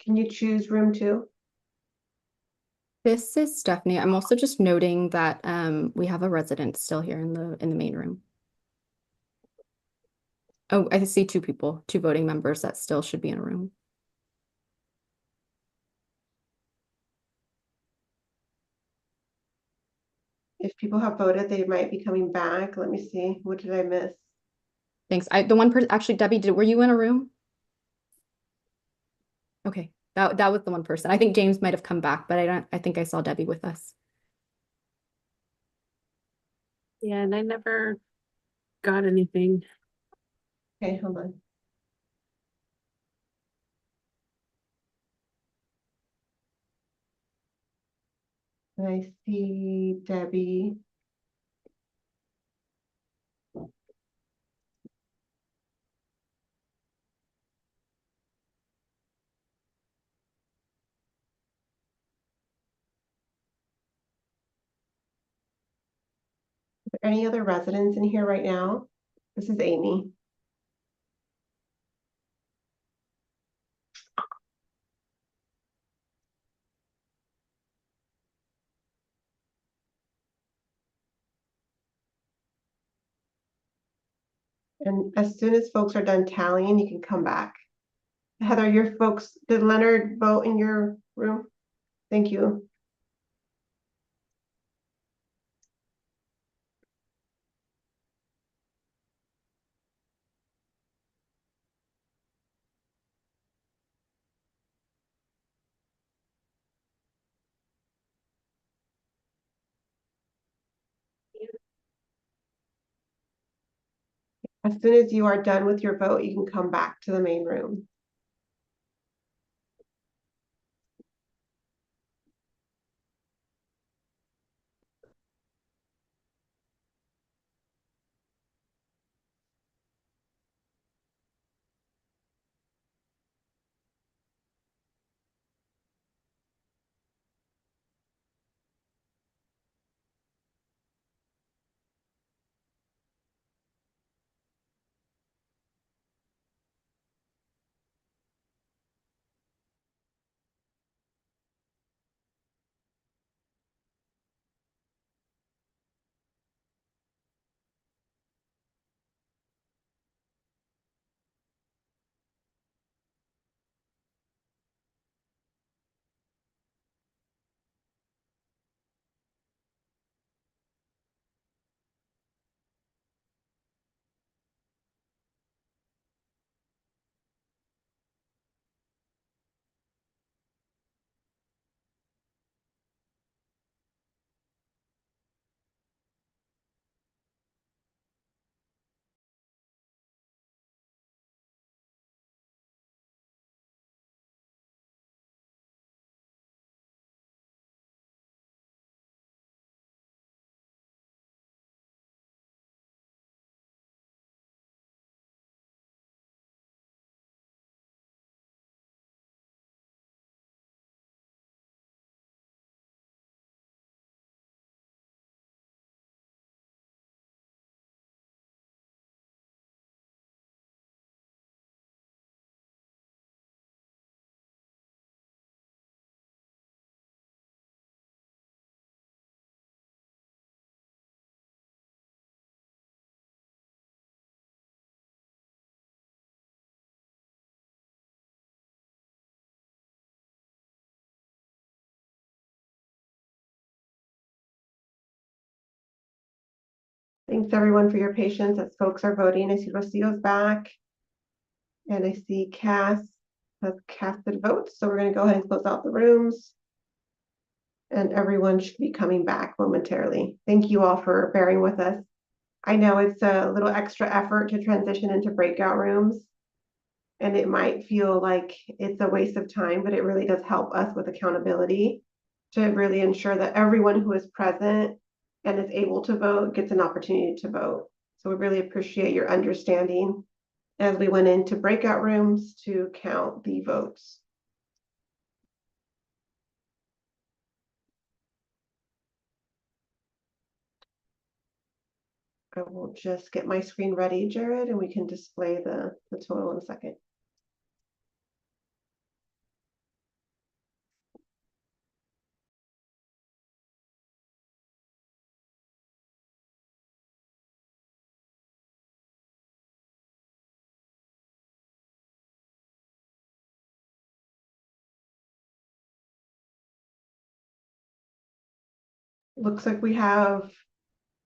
Can you choose room 2? This is Stephanie. I'm also just noting that we have a resident still here in the main room. Oh, I see 2 people, 2 voting members that still should be in a room. If people have voted, they might be coming back. Let me see. What did I miss? Thanks. The one person, actually, Debbie, were you in a room? Okay. That was the one person. I think James might have come back, but I think I saw Debbie with us. Yeah, and I never got anything. Okay, hold on. I see Debbie. Any other residents in here right now? This is Amy. And as soon as folks are done tallying, you can come back. Heather, your folks, did Leonard vote in your room? Thank you. As soon as you are done with your vote, you can come back to the main room. Thanks everyone for your patience as folks are voting. I see Rocio's back. And I see Cass has casted votes. So we're going to go ahead and close out the rooms. And everyone should be coming back momentarily. Thank you all for bearing with us. I know it's a little extra effort to transition into breakout rooms. And it might feel like it's a waste of time, but it really does help us with accountability to really ensure that everyone who is present and is able to vote gets an opportunity to vote. So we really appreciate your understanding as we went into breakout rooms to count the votes. I will just get my screen ready, Jared, and we can display the total in a second. Looks like we have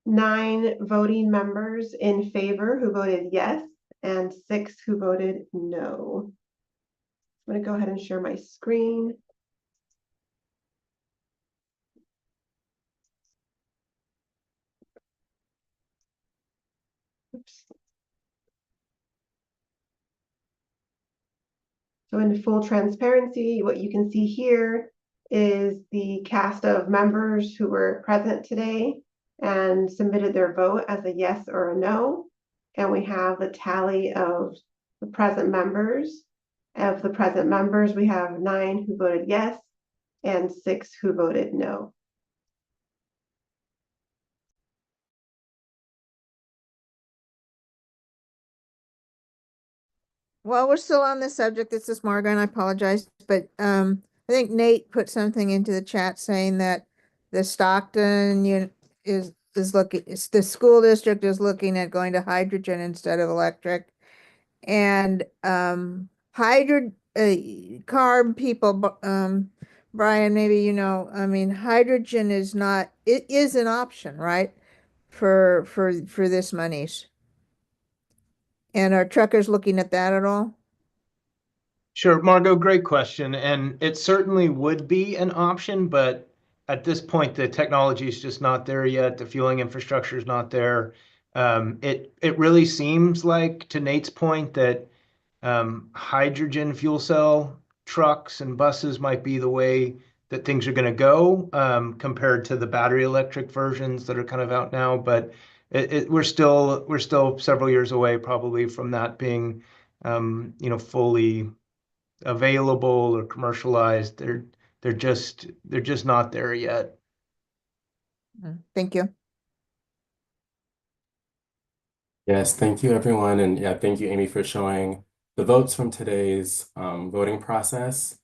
9 voting members in favor who voted yes and 6 who voted no. I'm going to go ahead and share my screen. Oops. So in full transparency, what you can see here is the cast of members who were present today and submitted their vote as a yes or a no. And we have the tally of the present members. Of the present members, we have 9 who voted yes and 6 who voted no. While we're still on this subject, this is Margo, and I apologize, but I think Nate put something into the chat saying that the Stockton is looking, the school district is looking at going to hydrogen instead of electric. And carb people, Brian, maybe you know, I mean, hydrogen is not, it is an option, right? For this monies. And are truckers looking at that at all? Sure, Margo, great question. And it certainly would be an option, but at this point, the technology is just not there yet. The fueling infrastructure is not there. It really seems like, to Nate's point, that hydrogen fuel cell trucks and buses might be the way that things are going to go, compared to the battery electric versions that are kind of out now. But we're still several years away, probably, from that being, fully available or commercialized. They're just not there yet. Thank you. Yes, thank you, everyone. And yeah, thank you, Amy, for showing the votes from today's voting process.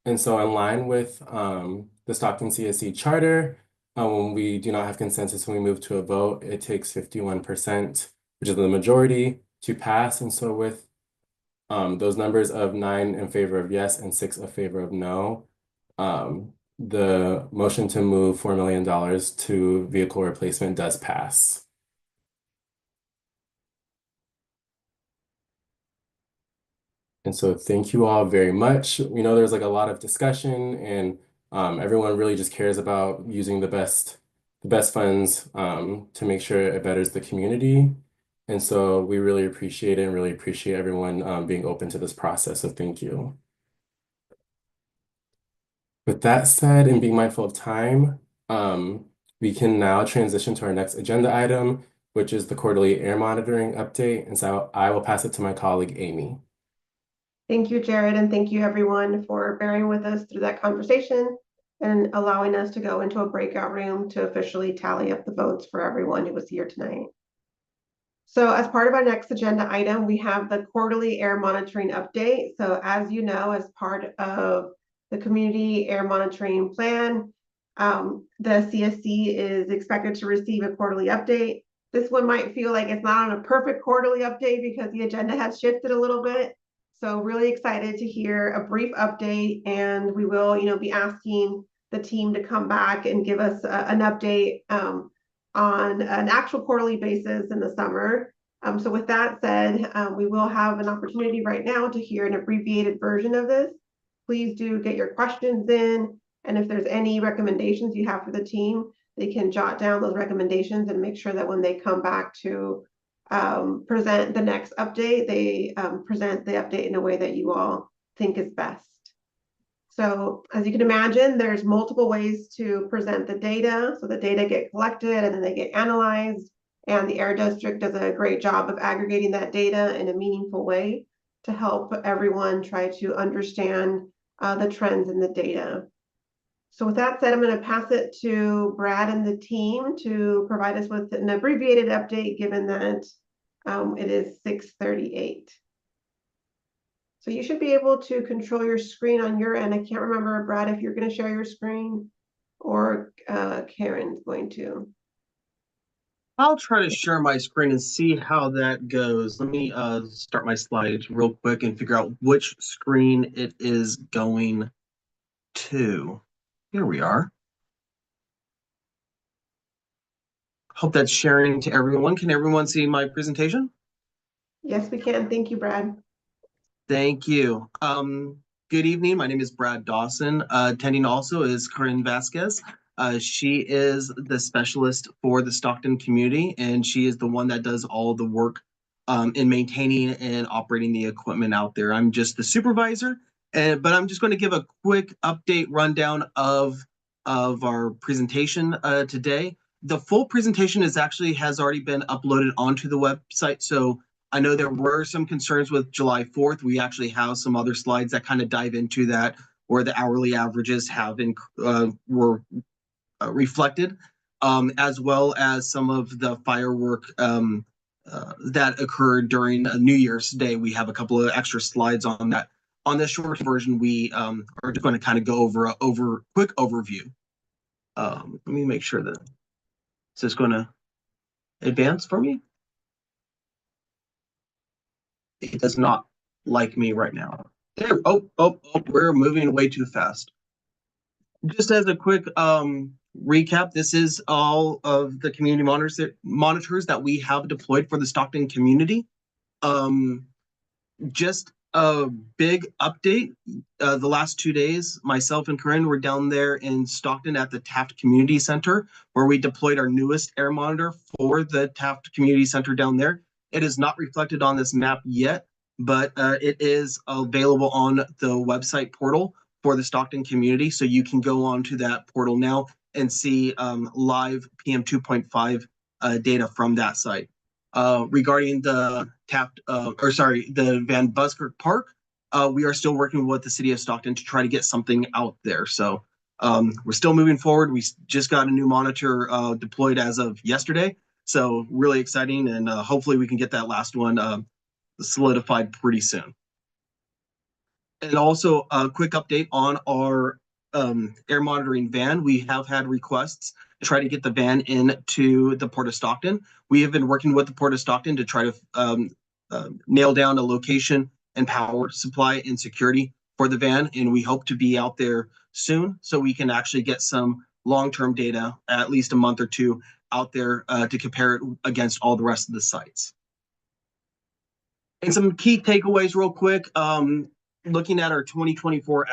And so in line with the Stockton CSC charter, when we do not have consensus when we move to a vote, it takes 51%, which is the majority, to pass. And so with those numbers of 9 in favor of yes and 6 in favor of no, the motion to move $4 million to vehicle replacement does pass. And so thank you all very much. We know there's like a lot of discussion, and everyone really just cares about using the best funds to make sure it betters the community. And so we really appreciate it and really appreciate everyone being open to this process. So thank you. With that said, and being mindful of time, we can now transition to our next agenda item, which is the quarterly air monitoring update. And so I will pass it to my colleague, Amy. Thank you, Jared, and thank you everyone for bearing with us through that conversation and allowing us to go into a breakout room to officially tally up the votes for everyone who was here tonight. So as part of our next agenda item, we have the quarterly air monitoring update. So as you know, as part of the community air monitoring plan, the CSC is expected to receive a quarterly update. This one might feel like it's not on a perfect quarterly update because the agenda has shifted a little bit. So really excited to hear a brief update, and we will, be asking the team to come back and give us an update on an actual quarterly basis in the summer. So with that said, we will have an opportunity right now to hear an abbreviated version of this. Please do get your questions in, and if there's any recommendations you have for the team, they can jot down those recommendations and make sure that when they come back to present the next update, they present the update in a way that you all think is best. So as you can imagine, there's multiple ways to present the data. So the data get collected and then they get analyzed, and the Air District does a great job of aggregating that data in a meaningful way to help everyone try to understand the trends in the data. So with that said, I'm going to pass it to Brad and the team to provide us with an abbreviated update, given that it is 6:38. So you should be able to control your screen on your end. I can't remember, Brad, if you're going to share your screen or Karen's going to. I'll try to share my screen and see how that goes. Let me start my slide real quick and figure out which screen it is going to. Here we are. Hope that's sharing to everyone. Can everyone see my presentation? Yes, we can. Thank you, Brad. Thank you. good evening. My name is Brad Dawson. Attending also is Corinne Vasquez. She is the specialist for the Stockton community, and she is the one that does all the work in maintaining and operating the equipment out there. I'm just the supervisor, but I'm just going to give a quick update rundown of our presentation today. The full presentation has already been uploaded onto the website, so I know there were some concerns with July 4th. We actually have some other slides that kind of dive into that, where the hourly averages were reflected, as well as some of the firework that occurred during New Year's Day. We have a couple of extra slides on that. On this short version, we are just going to kind of go over a quick overview. Let me make sure that this is going to advance for me. It does not like me right now. There, we're moving way too fast. Just as a quick recap, this is all of the community monitors that we have deployed for the Stockton community. Just a big update. The last 2 days, myself and Corinne were down there in Stockton at the Taft Community Center, where we deployed our newest air monitor for the Taft Community Center down there. It is not reflected on this map yet, but it is available on the website portal for the Stockton community. So you can go on to that portal now and see live PM 2.5 data from that site. Regarding the the Van Buskirk Park, we are still working with the city of Stockton to try to get something out there. So we're still moving forward. We just got a new monitor deployed as of yesterday. So really exciting, and hopefully we can get that last one solidified pretty soon. And also a quick update on our air monitoring van. We have had requests to try to get the van into the Port of Stockton. We have been working with the Port of Stockton to try to nail down a location and power supply and security for the van, and we hope to be out there soon so we can actually get some long-term data, at least a month or two, out there to compare it against all the rest of the sites. And some key takeaways real quick. Looking at our 2024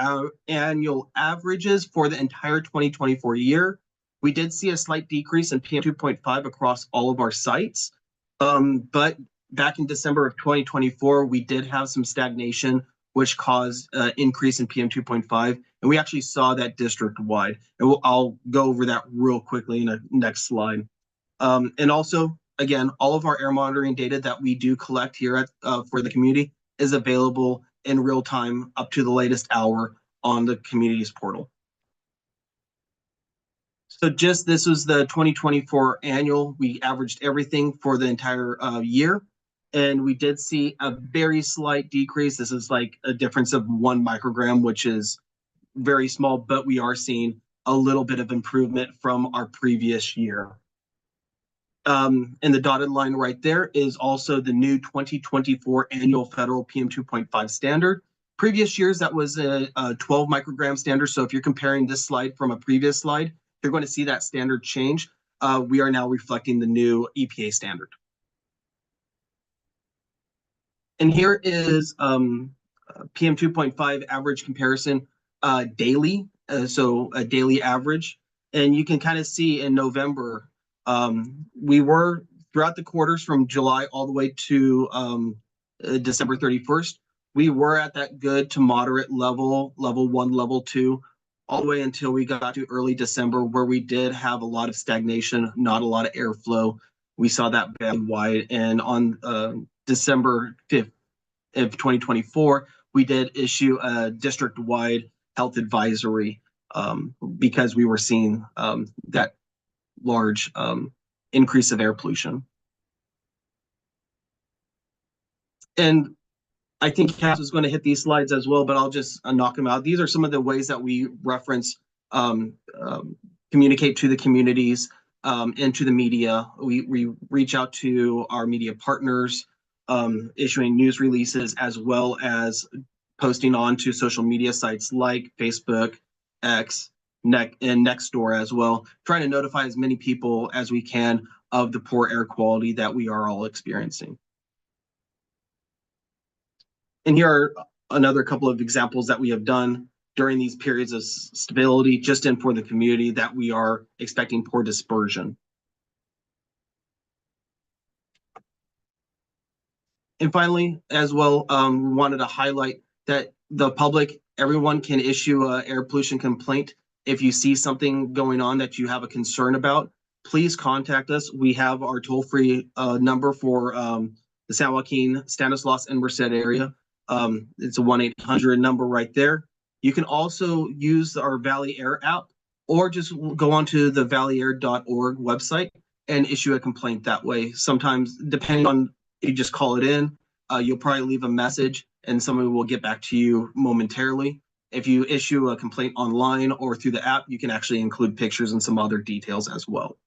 annual averages for the entire 2024 year, we did see a slight decrease in PM 2.5 across all of our sites. But back in December of 2024, we did have some stagnation, which caused an increase in PM 2.5. And we actually saw that district-wide. And I'll go over that real quickly in the next slide. And also, again, all of our air monitoring data that we do collect here at for the community is available in real time up to the latest hour on the community's portal. So this was the 2024 annual. We averaged everything for the entire year, and we did see a very slight decrease. This is like a difference of 1 microgram, which is very small, but we are seeing a little bit of improvement from our previous year. And the dotted line right there is also the new 2024 annual federal PM 2.5 standard. Previous years, that was a 12 microgram standard. So if you're comparing this slide from a previous slide, you're going to see that standard change. We are now reflecting the new EPA standard. And here is PM 2.5 average comparison daily. So a daily average. And you can kind of see in November, we were throughout the quarters from July all the way to December 31st. We were at that good to moderate level 1, level 2, all the way until we got to early December, where we did have a lot of stagnation, not a lot of airflow. We saw that band wide. And on December 5th of 2024, we did issue a district-wide health advisory because we were seeing that large increase of air pollution. And I think Cass is going to hit these slides as well, but I'll just knock them out. These are some of the ways that we reference, communicate to the communities and to the media. We reach out to our media partners, issuing news releases, as well as posting onto social media sites like Facebook, X, and Nextdoor as well, trying to notify as many people as we can of the poor air quality that we are all experiencing. And here are another couple of examples that we have done during these periods of stability, just in for the community that we are expecting poor dispersion. And finally, as well, we wanted to highlight that the public, everyone can issue an air pollution complaint. If you see something going on that you have a concern about, please contact us. We have our toll-free number for the San Joaquin, Stanislaus, and Merced area. It's a 1-800 number right there. You can also use our Valley Air app or just go onto the valleyair.org website and issue a complaint that way. Sometimes, depending on, you just call it in, you'll probably leave a message and somebody will get back to you momentarily. If you issue a complaint online or through the app, you can actually include pictures and some other details as well.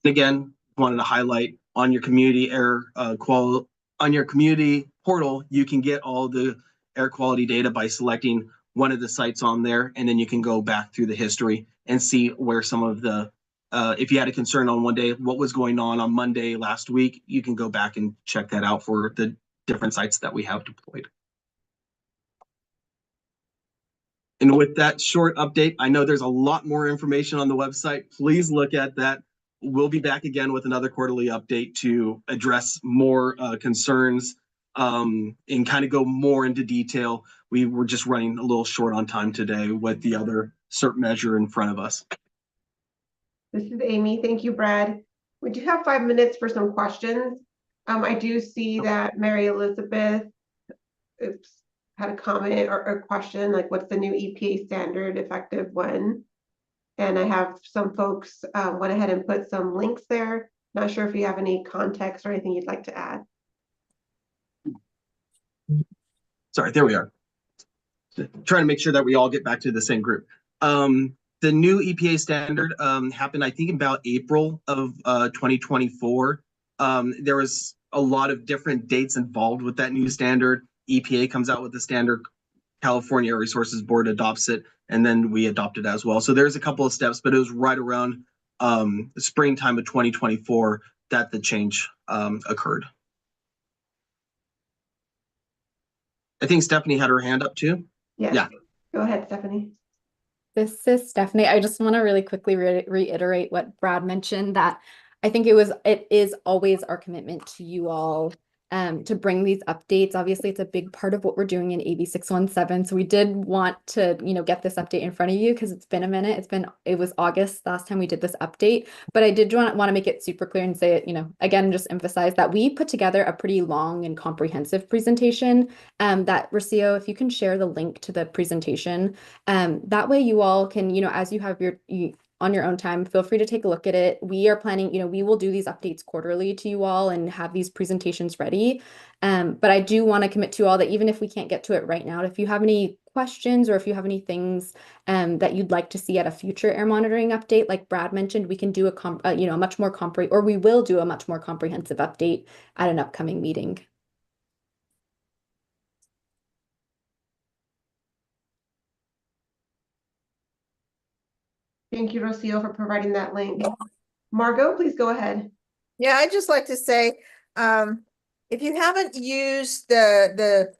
Again, wanted to highlight on your community air on your community portal, you can get all the air quality data by selecting one of the sites on there, and then you can go back through the history and see where some of the if you had a concern on one day, what was going on Monday last week, you can go back and check that out for the different sites that we have deployed. And with that short update, I know there's a lot more information on the website. Please look at that. We'll be back again with another quarterly update to address more concerns and kind of go more into detail. We were just running a little short on time today with the other CERT measure in front of us. This is Amy. Thank you, Brad. We do have 5 minutes for some questions. I do see that Mary Elizabeth had a comment or a question, like what's the new EPA standard effective when? And I have some folks went ahead and put some links there. Not sure if you have any context or anything you'd like to add. Sorry, there we are. Trying to make sure that we all get back to the same group. The new EPA standard happened, I think, about April of 2024. There was a lot of different dates involved with that new standard. EPA comes out with the standard, California Air Resources Board adopts it, and then we adopt it as well. So there's a couple of steps, but it was right around the springtime of 2024 that the change occurred. I think Stephanie had her hand up too. Yes. Yeah. Go ahead, Stephanie. This is Stephanie. I just want to really quickly reiterate what Brad mentioned, that I think it is always our commitment to you all to bring these updates. Obviously, it's a big part of what we're doing in AB 617. So we did want to, get this update in front of you because it's been a minute. It was August last time we did this update, but I did want to make it super clear and say it, again, just emphasize that we put together a pretty long and comprehensive presentation that Rocio, if you can share the link to the presentation, that way you all can, as you have on your own time, feel free to take a look at it. We are planning, we will do these updates quarterly to you all and have these presentations ready. But I do want to commit to you all that even if we can't get to it right now, if you have any questions or if you have any things that you'd like to see at a future air monitoring update, like Brad mentioned, we can do a much more we will do a much more comprehensive update at an upcoming meeting. Thank you, Rocio, for providing that link. Margot, please go ahead. Yeah, I'd just like to say, if you haven't used the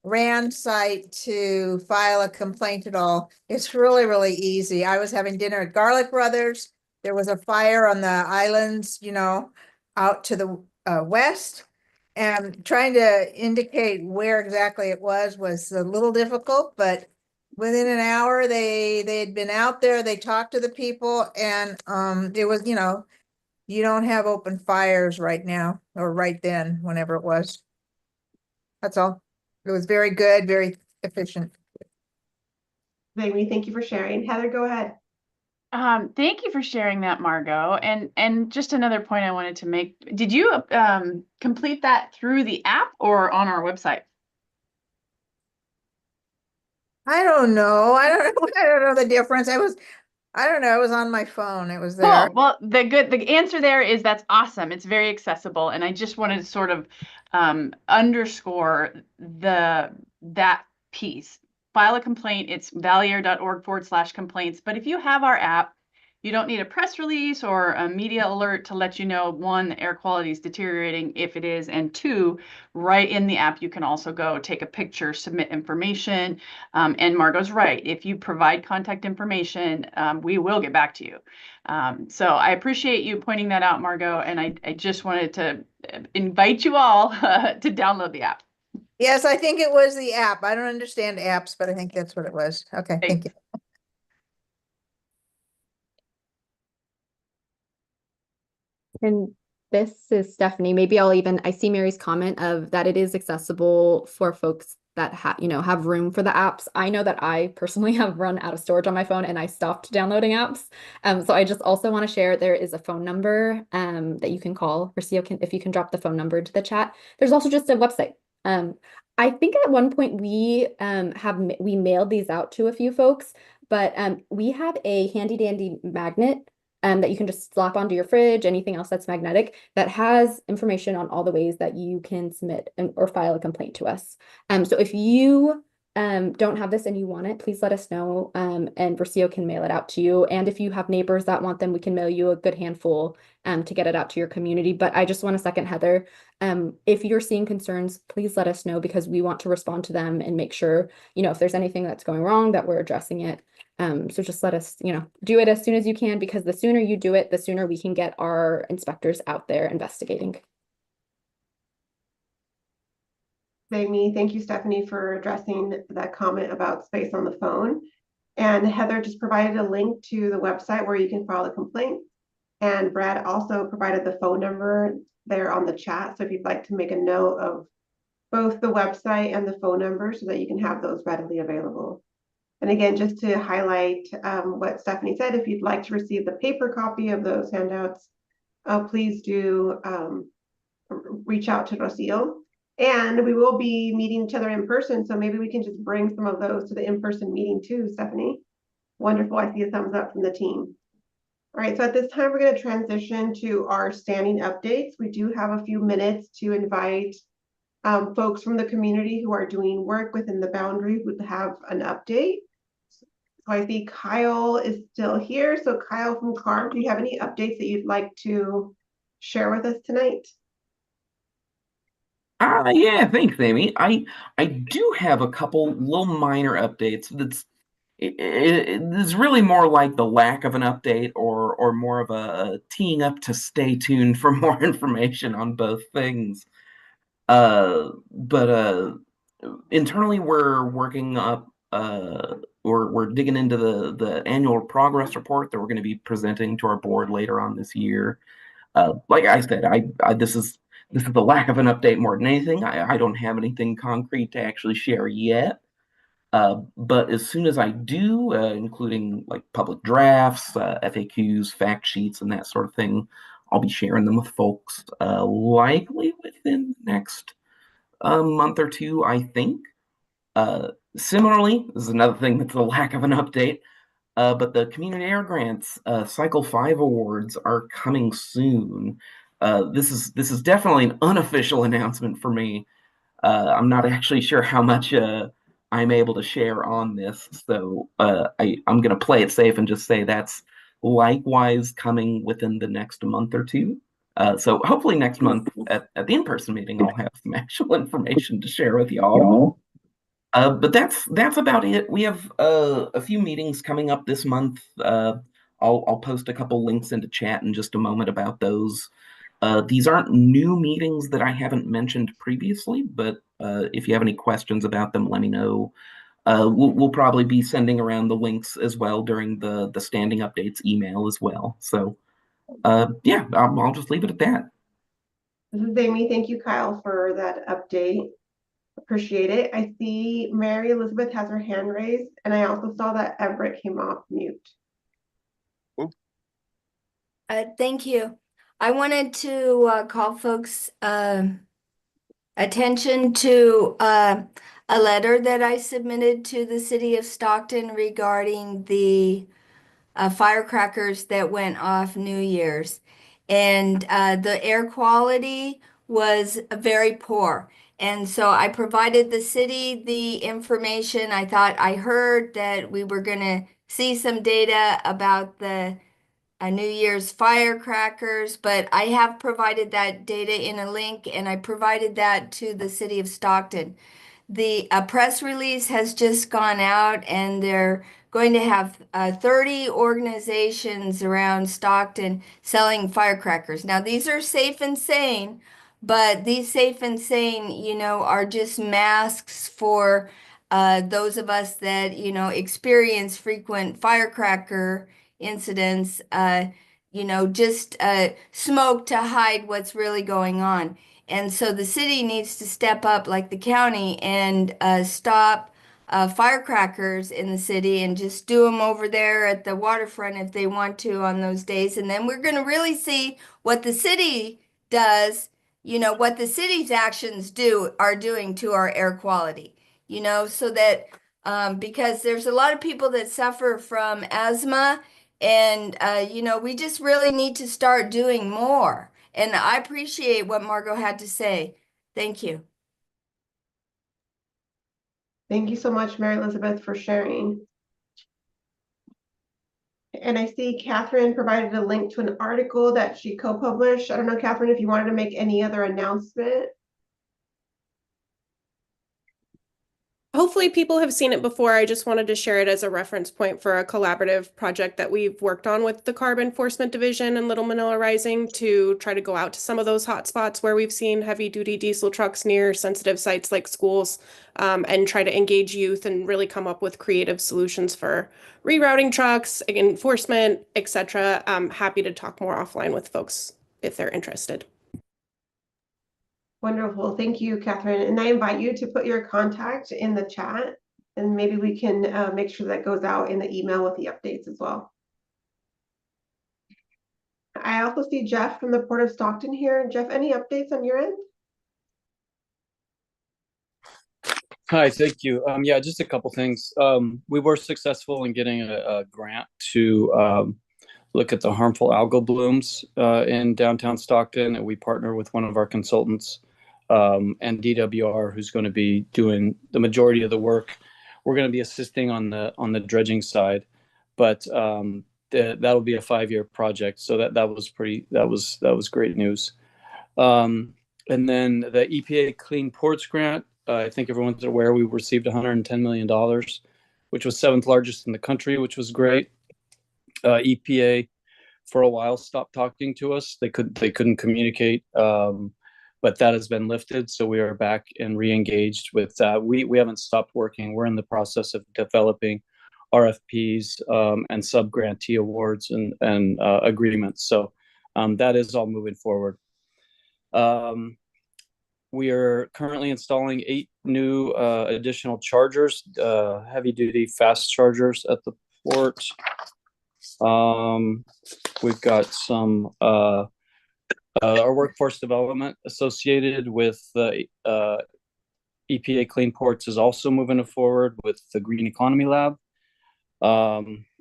RAND site to file a complaint at all, it's really, really easy. I was having dinner at Garlic Brothers. There was a fire on the islands, out to the west. And trying to indicate where exactly it was a little difficult, but within an hour, they had been out there, they talked to the people, and it was, you don't have open fires right now, or right then, whenever it was. That's all. It was very good, very efficient. Amy, thank you for sharing. Heather, go ahead. Thank you for sharing that, Margot. And just another point I wanted to make. Did you complete that through the app or on our website? I don't know. I don't know the difference. I don't know. It was on my phone. It was there. Cool. Well, the answer there is that's awesome. It's very accessible. And I just wanted to sort of underscore that piece. File a complaint. It's valleyair.org/complaints. But if you have our app, You don't need a press release or a media alert to let you know, one, the air quality is deteriorating if it is, and two, right in the app, you can also go take a picture, submit information. And Margot's right. If you provide contact information, we will get back to you. So I appreciate you pointing that out, Margot, and I just wanted to invite you all to download the app. Yes, I think it was the app. I don't understand apps, but I think that's what it was. Okay, thank you. And this is Stephanie. Maybe I see Mary's comment of that it is accessible for folks that have room for the apps. I know that I personally have run out of storage on my phone and I stopped downloading apps. So I just also want to share there is a phone number that you can call. Rocio if you can drop the phone number into the chat. There's also just a website. I think at one point we mailed these out to a few folks, but we have a handy dandy magnet that you can just slap onto your fridge, anything else that's magnetic, that has information on all the ways that you can submit or file a complaint to us. So if you don't have this and you want it, please let us know, and Rocio can mail it out to you. And if you have neighbors that want them, we can mail you a good handful to get it out to your community. But I just want to second Heather. If you're seeing concerns, please let us know because we want to respond to them and make sure, if there's anything that's going wrong, that we're addressing it. So just let us, do it as soon as you can, because the sooner you do it, the sooner we can get our inspectors out there investigating. Amy, thank you, Stephanie, for addressing that comment about space on the phone. And Heather just provided a link to the website where you can file a complaint. And Brad also provided the phone number there on the chat. So if you'd like to make a note of both the website and the phone number so that you can have those readily available. And again, just to highlight what Stephanie said, if you'd like to receive the paper copy of those handouts, please do reach out to Rocio. And we will be meeting each other in person, so maybe we can just bring some of those to the in-person meeting too, Stephanie. Wonderful, I see a thumbs up from the team. All right, so at this time, we're going to transition to our standing updates. We do have a few minutes to invite folks from the community who are doing work within the boundary who have an update. So I see Kyle is still here. So Kyle from CARB, do you have any updates that you'd like to share with us tonight? Yeah, thanks, Amy. I do have a couple little minor updates. It's really more like the lack of an update or more of a teeing up to stay tuned for more information on both things. But internally we're working up we're digging into the annual progress report that we're going to be presenting to our board later on this year. Like I said, this is the lack of an update more than anything. I don't have anything concrete to actually share yet. But as soon as I do, including like public drafts, FAQs, fact sheets, and that sort of thing, I'll be sharing them with folks likely within the next month or two, I think. Similarly, this is another thing that's a lack of an update. But the Community Air Grants Cycle 5 awards are coming soon. This is definitely an unofficial announcement for me. I'm not actually sure how much I'm able to share on this, so I'm going to play it safe and just say that's likewise coming within the next month or two. So hopefully next month at the in-person meeting, I'll have some actual information to share with y'all. But that's about it. We have a few meetings coming up this month. I'll post a couple links into chat in just a moment about those. These aren't new meetings that I haven't mentioned previously, but if you have any questions about them, let me know. We'll probably be sending around the links as well during the standing updates email as well. So yeah, I'll just leave it at that. This is Amy. Thank you, Kyle, for that update. Appreciate it. I see Mary Elizabeth has her hand raised, and I also saw that Everett came off mute. Thank you. I wanted to call folks' attention to a letter that I submitted to the city of Stockton regarding the firecrackers that went off New Year's. And the air quality was very poor. And so I provided the city the information. I thought I heard that we were going to see some data about the New Year's firecrackers, but I have provided that data in a link, and I provided that to the city of Stockton. The press release has just gone out, and they're going to have 30 organizations around Stockton selling firecrackers. Now, these are safe and sane, but these safe and sane, you know, are just masks for those of us that, you know, experience frequent firecracker incidents, you know, just smoke to hide what's really going on. And so the city needs to step up like the county and stop firecrackers in the city and just do them over there at the waterfront if they want to on those days. And then we're going to really see what the city does, you know, what the city's actions are doing to our air quality, you know, so that because there's a lot of people that suffer from asthma, and you know, we just really need to start doing more. And I appreciate what Margot had to say. Thank you. Thank you so much, Mary Elizabeth, for sharing. And I see Catherine provided a link to an article that she co-published. I don't know, Catherine, if you wanted to make any other announcement. Hopefully people have seen it before. I just wanted to share it as a reference point for a collaborative project that we've worked on with the Carb Enforcement Division and Little Manila Rising to try to go out to some of those hot spots where we've seen heavy duty diesel trucks near sensitive sites like schools, and try to engage youth and really come up with creative solutions for rerouting trucks, enforcement, etc. I'm happy to talk more offline with folks if they're interested. Wonderful. Thank you, Catherine. And I invite you to put your contact in the chat, and maybe we can make sure that goes out in the email with the updates as well. I also see Jeff from the Port of Stockton here. Jeff, any updates on your end? Hi, thank you. Yeah, just a couple things. We were successful in getting a grant to look at the harmful algal blooms in downtown Stockton, and we partner with one of our consultants, and DWR, who's going to be doing the majority of the work. We're going to be assisting on the dredging side, but that'll be a 5-year project. So that was great news. And then the EPA Clean Ports Grant. I think everyone's aware we received $110 million, which was 7th largest in the country, which was great. EPA for a while stopped talking to us. They couldn't communicate, but that has been lifted. So we are back and re-engaged with that. We haven't stopped working. We're in the process of developing RFPs and sub-grantee awards and agreements. So that is all moving forward. We are currently installing 8 new additional chargers, heavy-duty fast chargers at the port. We've got some our workforce development associated with the EPA Clean Ports is also moving forward with the Green Economy Lab.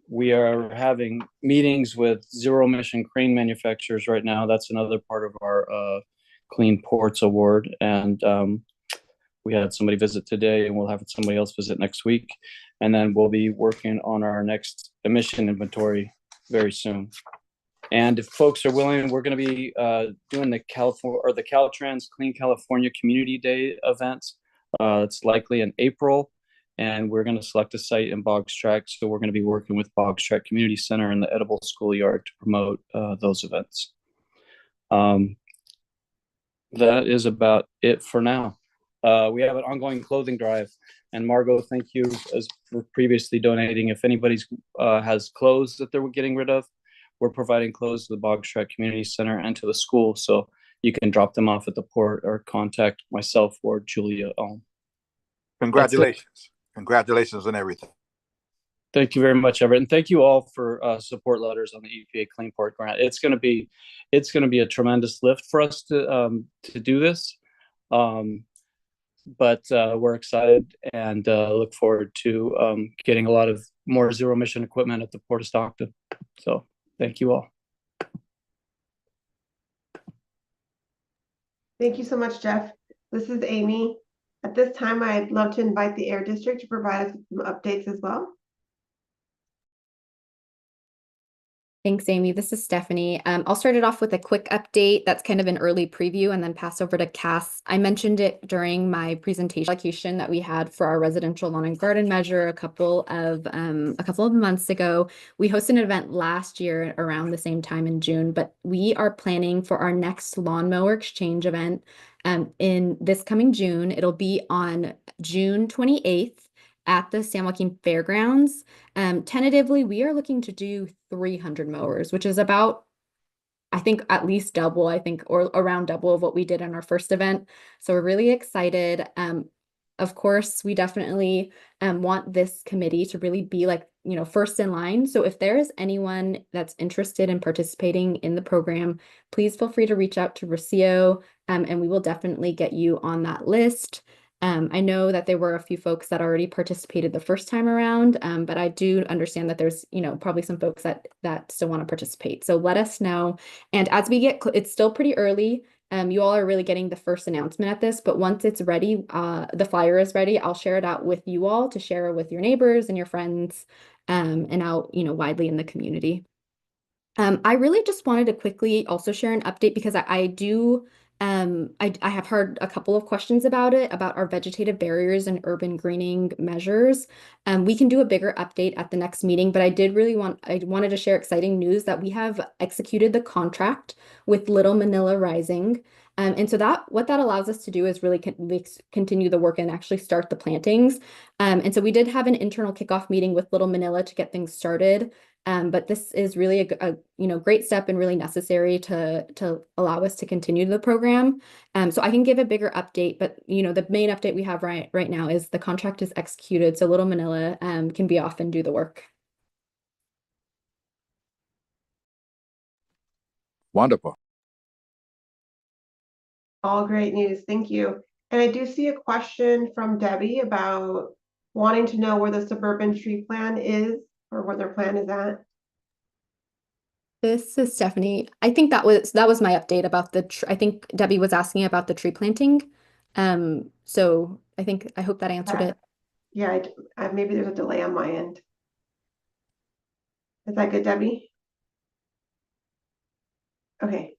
We are having meetings with zero-emission crane manufacturers right now. That's another part of our Clean Ports Award, and we had somebody visit today, and we'll have somebody else visit next week, and then we'll be working on our next emission inventory very soon. And if folks are willing, we're going to be doing the Caltrans Clean California Community Day event. It's likely in April, and we're going to select a site in Boggs Track. So we're going to be working with Boggs Track Community Center and the Edible Schoolyard to promote those events. That is about it for now. We have an ongoing clothing drive, and Margot, thank you for previously donating. If anybody's has clothes that they're getting rid of, we're providing clothes to the Boggs Track Community Center and to the school, so you can drop them off at the port or contact myself or Julia. Congratulations. Congratulations on everything. Thank you very much, Everett, and thank you all for support letters on the EPA Clean Port Grant. It's going to be a tremendous lift for us to do this, but we're excited and look forward to getting a lot of more zero emission equipment at the Port of Stockton. So thank you all. Thank you so much, Jeff. This is Amy. At this time, I'd love to invite the Air District to provide us with some updates as well. Thanks, Amy. This is Stephanie. I'll start it off with a quick update that's kind of an early preview and then pass over to Cass. I mentioned it during my presentation allocation that we had for our residential lawn and garden measure a couple of months ago. We hosted an event last year around the same time in June, but we are planning for our next lawnmower exchange event in this coming June. It'll be on June 28th at the San Joaquin Fairgrounds. Tentatively, we are looking to do 300 mowers, which is about, I think, at least double, or around double of what we did in our first event. So we're really excited. Of course, we definitely want this committee to really be like, first in line. So if there is anyone that's interested in participating in the program, please feel free to reach out to Rocio, and we will definitely get you on that list. I know that there were a few folks that already participated the first time around, but I do understand that there's, probably some folks that still want to participate. So let us know. And as we get, it's still pretty early. You all are really getting the first announcement at this, but once it's ready, the flyer is ready, I'll share it out with you all to share with your neighbors and your friends, and out, widely in the community. I really just wanted to quickly also share an update because I have heard a couple of questions about our vegetative barriers and urban greening measures. We can do a bigger update at the next meeting, but I wanted to share exciting news that we have executed the contract with Little Manila Rising. And so what that allows us to do is really continue the work and actually start the plantings. And so we did have an internal kickoff meeting with Little Manila to get things started. But this is really a great step and really necessary to allow us to continue the program. So I can give a bigger update, but the main update we have right now is the contract is executed, so Little Manila can be off and do the work. Wonderful. All great news. Thank you. And I do see a question from Debbie about wanting to know where the suburban tree plan is, or where their plan is at. This is Stephanie. I think that was my update about I think Debbie was asking about the tree planting. So I hope that answered it. Yeah, maybe there's a delay on my end. Is that good, Debbie? Okay.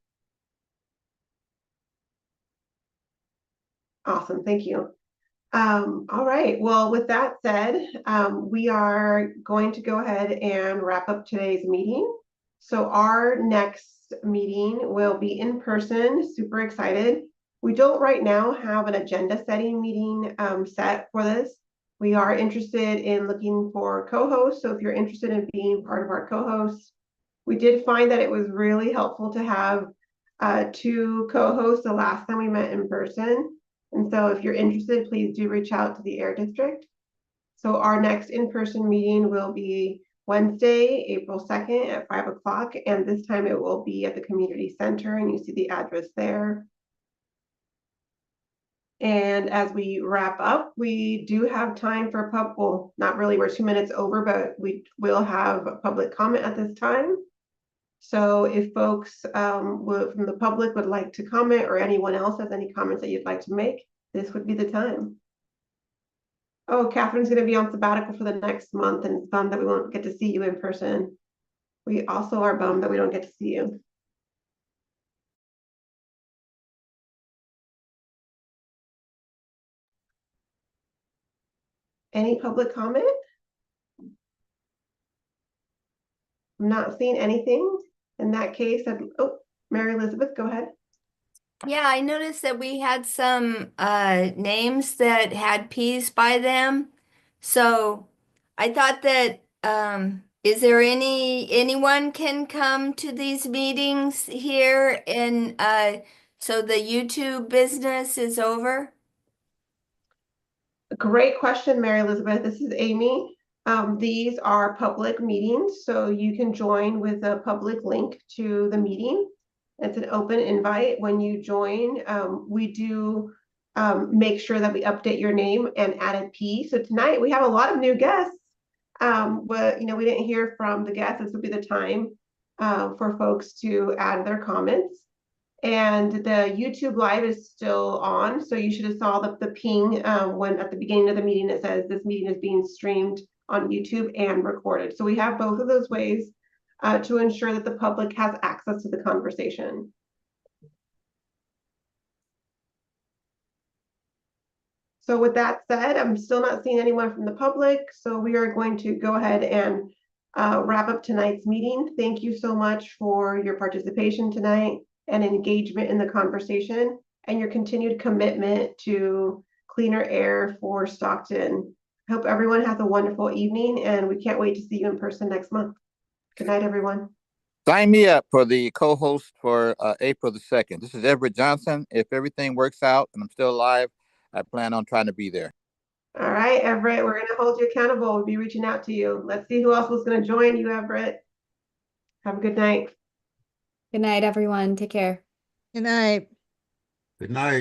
Awesome, thank you. All right, well, with that said, we are going to go ahead and wrap up today's meeting. So our next meeting will be in person, super excited. We don't right now have an agenda setting meeting set for this. We are interested in looking for co-hosts, so if you're interested in being part of our co-hosts, we did find that it was really helpful to have 2 co-hosts the last time we met in person. And so if you're interested, please do reach out to the Air District. So our next in-person meeting will be Wednesday, April 2nd at 5 o'clock. And this time it will be at the community center, and you see the address there. And as we wrap up, we do have time for well, not really, we're 2 minutes over, but we will have public comment at this time. So if folks from the public would like to comment, or anyone else has any comments that you'd like to make, this would be the time. Oh, Catherine's going to be on sabbatical for the next month, and it's bummed that we won't get to see you in person. We also are bummed that we don't get to see you. Any public comment? I'm not seeing anything. In that case, oh, Mary Elizabeth, go ahead. Yeah, I noticed that we had some names that had P's by them. So I thought that is there anyone can come to these meetings here and so the YouTube business is over? Great question, Mary Elizabeth. This is Amy. These are public meetings, so you can join with a public link to the meeting. It's an open invite. When you join, we do make sure that we update your name and add a P. So tonight we have a lot of new guests. But we didn't hear from the guests. This would be the time for folks to add their comments. And the YouTube live is still on, so you should have saw the ping when at the beginning of the meeting it says this meeting is being streamed on YouTube and recorded. So we have both of those ways to ensure that the public has access to the conversation. So with that said, I'm still not seeing anyone from the public, so we are going to go ahead and wrap up tonight's meeting. Thank you so much for your participation tonight and engagement in the conversation and your continued commitment to cleaner air for Stockton. I hope everyone has a wonderful evening, and we can't wait to see you in person next month. Good night, everyone. Sign me up for the co-host for April the 2nd. This is Everett Johnson. If everything works out and I'm still alive, I plan on trying to be there. All right, Everett, we're going to hold you accountable. We'll be reaching out to you. Let's see who else was going to join you, Everett. Have a good night. Good night, everyone. Take care. Good night. Good night.